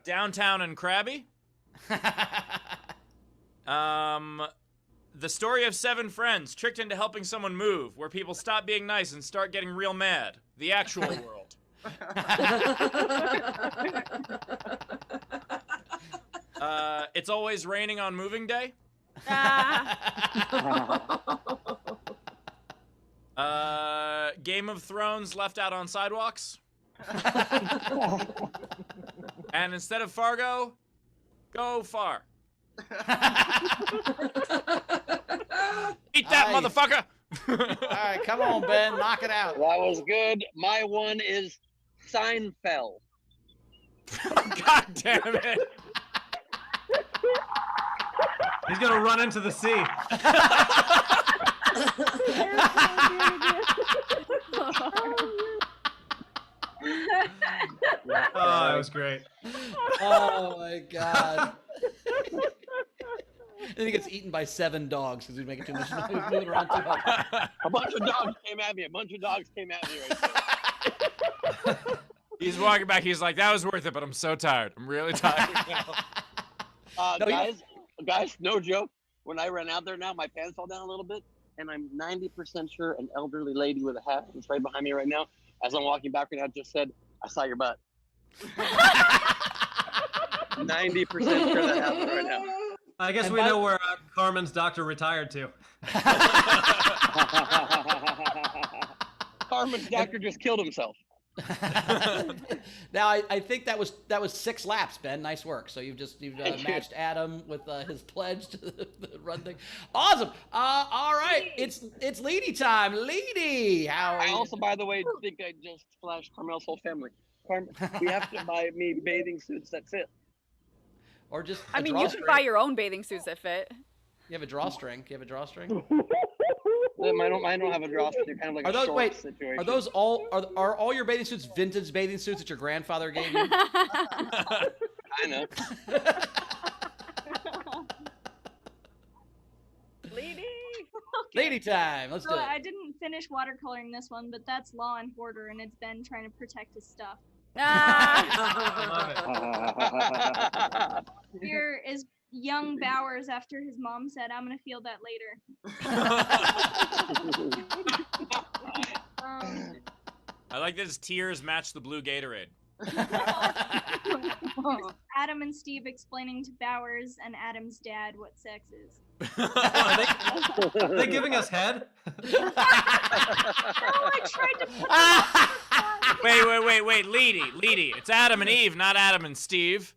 Downtown and Krabby. The story of 7 friends tricked into helping someone move, where people stop being nice and start getting real mad. The actual world. It's always raining on moving day. Game of Thrones left out on sidewalks. And instead of Fargo, go far. Eat that, motherfucker! All right, come on, Ben, knock it out. That was good. My one is Seinfeld. God damn it! He's gonna run into the sea. Oh, that was great. Oh my god. Then he gets eaten by 7 dogs because he's making too much noise, moving around too much. A bunch of dogs came at me. Right there. He's walking back. He's like, that was worth it, but I'm so tired. I'm really tired now. Guys, no joke. When I ran out there now, my pants fall down a little bit, and I'm 90% sure an elderly lady with a hat is right behind me right now. As I'm walking back right now, just said, I saw your butt. 90% sure that happened right now. I guess we know where Carmen's doctor retired to. Carmen's doctor just killed himself. Now I think that was 6 laps, Ben. Nice work. So you've matched Adam with his pledge to the run thing. Awesome. All right, it's Leedy time. Leedy, how? I also, by the way, think I just flashed Carmel's whole family. Carmen, we have to buy me bathing suits that fit. Or just I mean, you can buy your own bathing suits that fit. You have a drawstring. Do you have a drawstring? I don't have a drawstring. Kind of like a short situation. Are those are all your bathing suits vintage bathing suits that your grandfather gave you? I know. Lady time. Let's do it. I didn't finish watercoloring this one, but that's Law and Order, and it's Ben trying to protect his stuff. Here is young Bowers after his mom said, I'm going to feel that later. I like that his tears match the blue Gatorade. Adam and Steve explaining to Bowers and Adam's dad what sex is. Are they giving us head? No, I tried to Wait, Leedy. It's Adam and Eve, not Adam and Steve.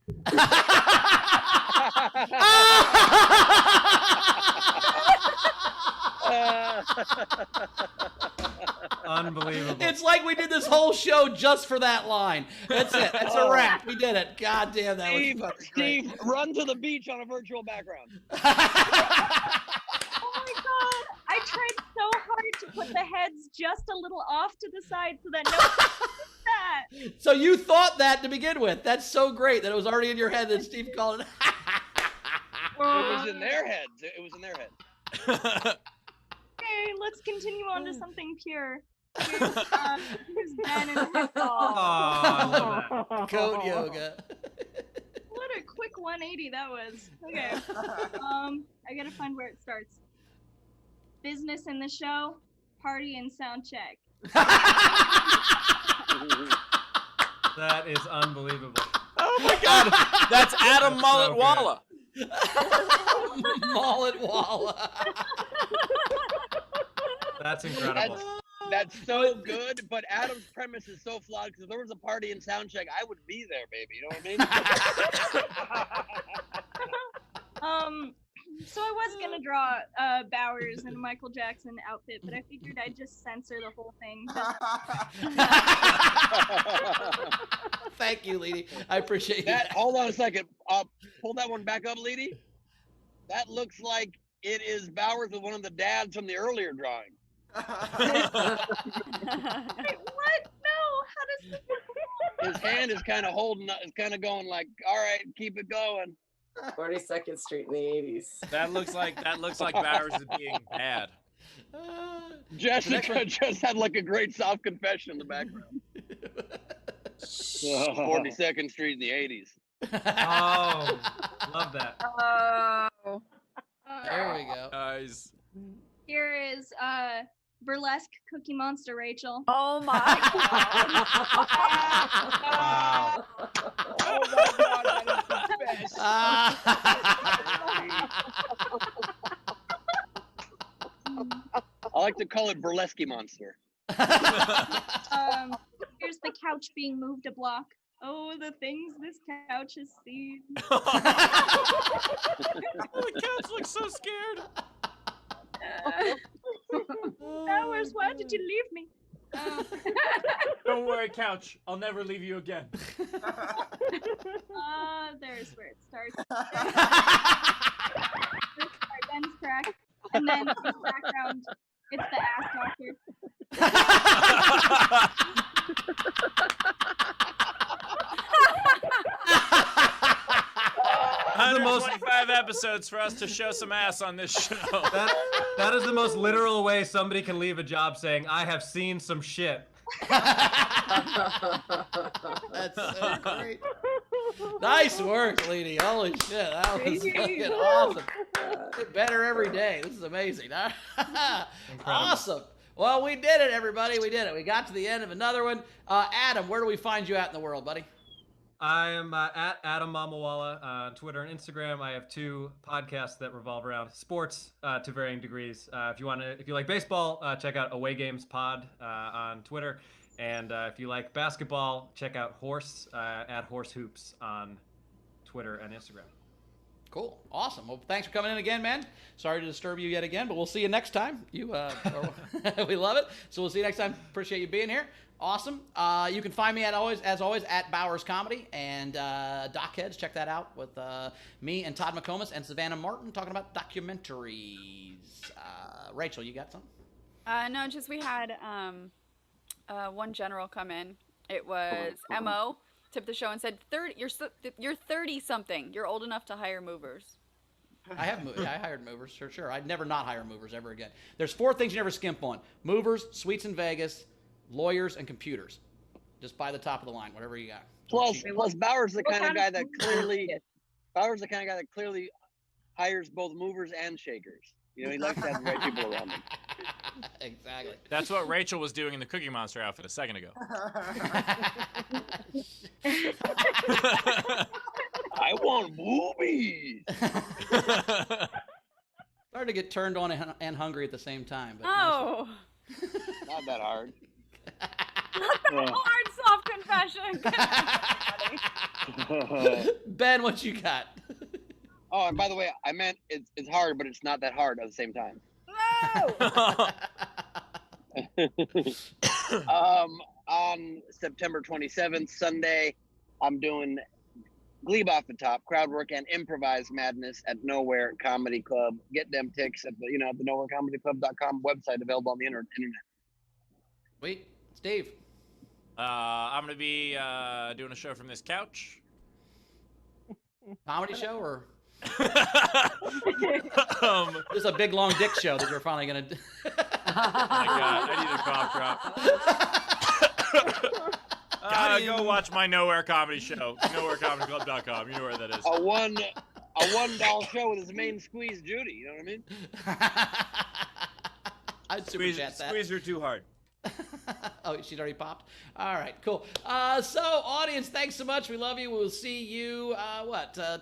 Unbelievable. It's like we did this whole show just for that line. That's it. That's a wrap. We did it. God damn, that was fucking great. Steve, run to the beach on a virtual background. Oh my god! I tried so hard to put the heads just a little off to the side so that no one could see that. So you thought that to begin with. That's so great that it was already in your head that Steve called it. It was in their heads. Okay, let's continue on to something pure. Here's Ben and Heffball. I love that. Code yoga. What a quick 180 that was. Okay. I gotta find where it starts. Business in the show, party and sound check. That is unbelievable. Oh my god, that's Adam Mulletwalla. Mulletwalla. That's incredible. That's so good, but Adam's premise is so flawed because if there was a party and sound check, I would be there, baby. You know what I mean? So I was gonna draw Bowers in a Michael Jackson outfit, but I figured I'd just censor the whole thing. Thank you, Leedy. I appreciate that. Hold on a second. Pull that one back up, Leedy. That looks like it is Bowers with one of the dads from the earlier drawing. Wait, what? No, how does this His hand is kind of holding, is kind of going like, all right, keep it going. 42nd Street in the 80s. That looks like Bowers is being bad. Jessica just had like a great soft confession in the background. 42nd Street in the 80s. Oh, love that. Oh. There we go. Nice. Here is burlesque Cookie Monster Rachel. Oh my god. Wow. Oh my god, that is the best. I like to call it burlesque monster. Here's the couch being moved a block. Oh, the things this couch has seen. The couch looks so scared. Flowers, why did you leave me? Don't worry, couch. I'll never leave you again. There's where it starts. Ben's crack. And then in the background, it's the ass doctor. The most 25 episodes for us to show some ass on this show. That is the most literal way somebody can leave a job, saying, I have seen some shit. That's so great. Nice work, lady. Holy shit, that was fucking awesome. Get better every day. This is amazing. Awesome. Well, we did it, everybody. We did it. We got to the end of another one. Adam, where do we find you at in the world, buddy? I am at Adam Mamawala on Twitter and Instagram. I have 2 podcasts that revolve around sports to varying degrees. If you like baseball, check out Away Games Pod on Twitter, and if you like basketball, check out Horse at Horse Hoops on Twitter and Instagram. Cool. Awesome. Well, thanks for coming in again, man. Sorry to disturb you yet again, but we'll see you next time. We love it. So we'll see you next time. Appreciate you being here. Awesome. You can find me as always at Bowers Comedy and Dockheads. Check that out with me and Todd McComas and Savannah Martin talking about documentaries. Rachel, you got something? No, just we had one general come in. It was Mo tipped the show and said, "You're 30 something. You're old enough to hire movers." I hired movers for sure. I'd never not hire movers ever again. There's 4 things you never skimp on: movers, suites in Vegas, lawyers, and computers. Just buy the top of the line, whatever you got. Plus Bauer's the kind of guy that clearly hires both movers and shakers. You know, he likes to have the right people around him. Exactly. That's what Rachel was doing in the Cookie Monster outfit a second ago. I want boobies. Hard to get turned on and hungry at the same time. But oh. Not that hard. Hard, soft confession. Ben, what you got? Oh, and by the way, I meant it's hard, but it's not that hard at the same time. No. On September 27th, Sunday, I'm doing Gleib off the top, crowd work and improvised madness at Nowhere Comedy Club. Get them ticks at the nowherecomedyclub.com website available on the internet. Wait, Steve. I'm gonna be doing a show from this couch. Comedy show or? This is a big long dick show that you're finally gonna do. Oh my god, I need a cough drop. Go watch my Nowhere comedy show. NowhereComedyClub.com. You know where that is. A $1 show with his main squeeze, Judy. You know what I mean? I'd super chat that. Squeeze her too hard. Oh, she's already popped? All right, cool. So, audience, thanks so much. We love you. We'll see you,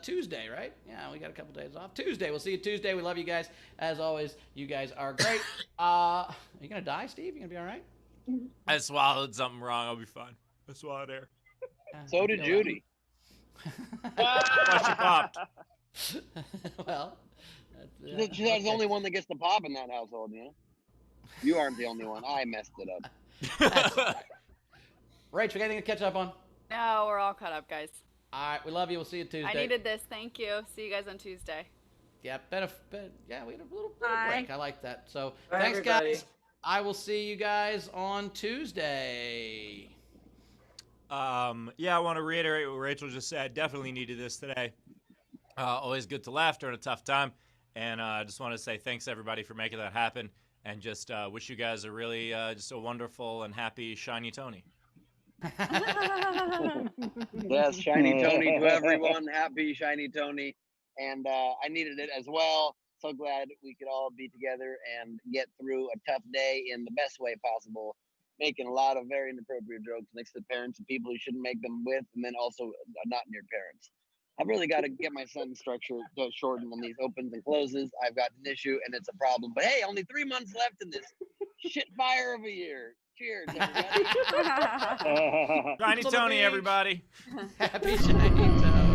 Tuesday, right? Yeah, we got a couple days off. Tuesday. We'll see you Tuesday. We love you guys. As always, you guys are great. Are you going to die, Steve? You going to be all right? I swallowed something wrong. I'll be fine. I swallowed air. So did Judy. She popped. Well, she's the only one that gets the pop in that household, you know? You aren't the only one. I messed it up. Rachel, anything to catch up on? No, we're all caught up, guys. All right, we love you. We'll see you Tuesday. I needed this. Thank you. See you guys on Tuesday. Yeah, we had a little Bye. break. I like that. So, Bye, thanks, everybody. guys. I will see you guys on Tuesday. I want to reiterate what Rachel just said. Definitely needed this today. Always good to laugh during a tough time. And I just want to say thanks, everybody, for making that happen. And just wish you guys a really just a wonderful and happy Shiny Tony. Yes, Shiny Tony to everyone. Happy Shiny Tony. And I needed it as well. So glad we could all be together and get through a tough day in the best way possible, making a lot of very inappropriate jokes next to parents and people who shouldn't make them with, and then also not near parents. I've really got to get my sentence structure to shorten on these opens and closes. I've got an issue and it's a problem. But hey, only 3 months left in this shit fire of a year. Cheers, everybody. Shiny Tony, everybody. Happy Shiny Tony.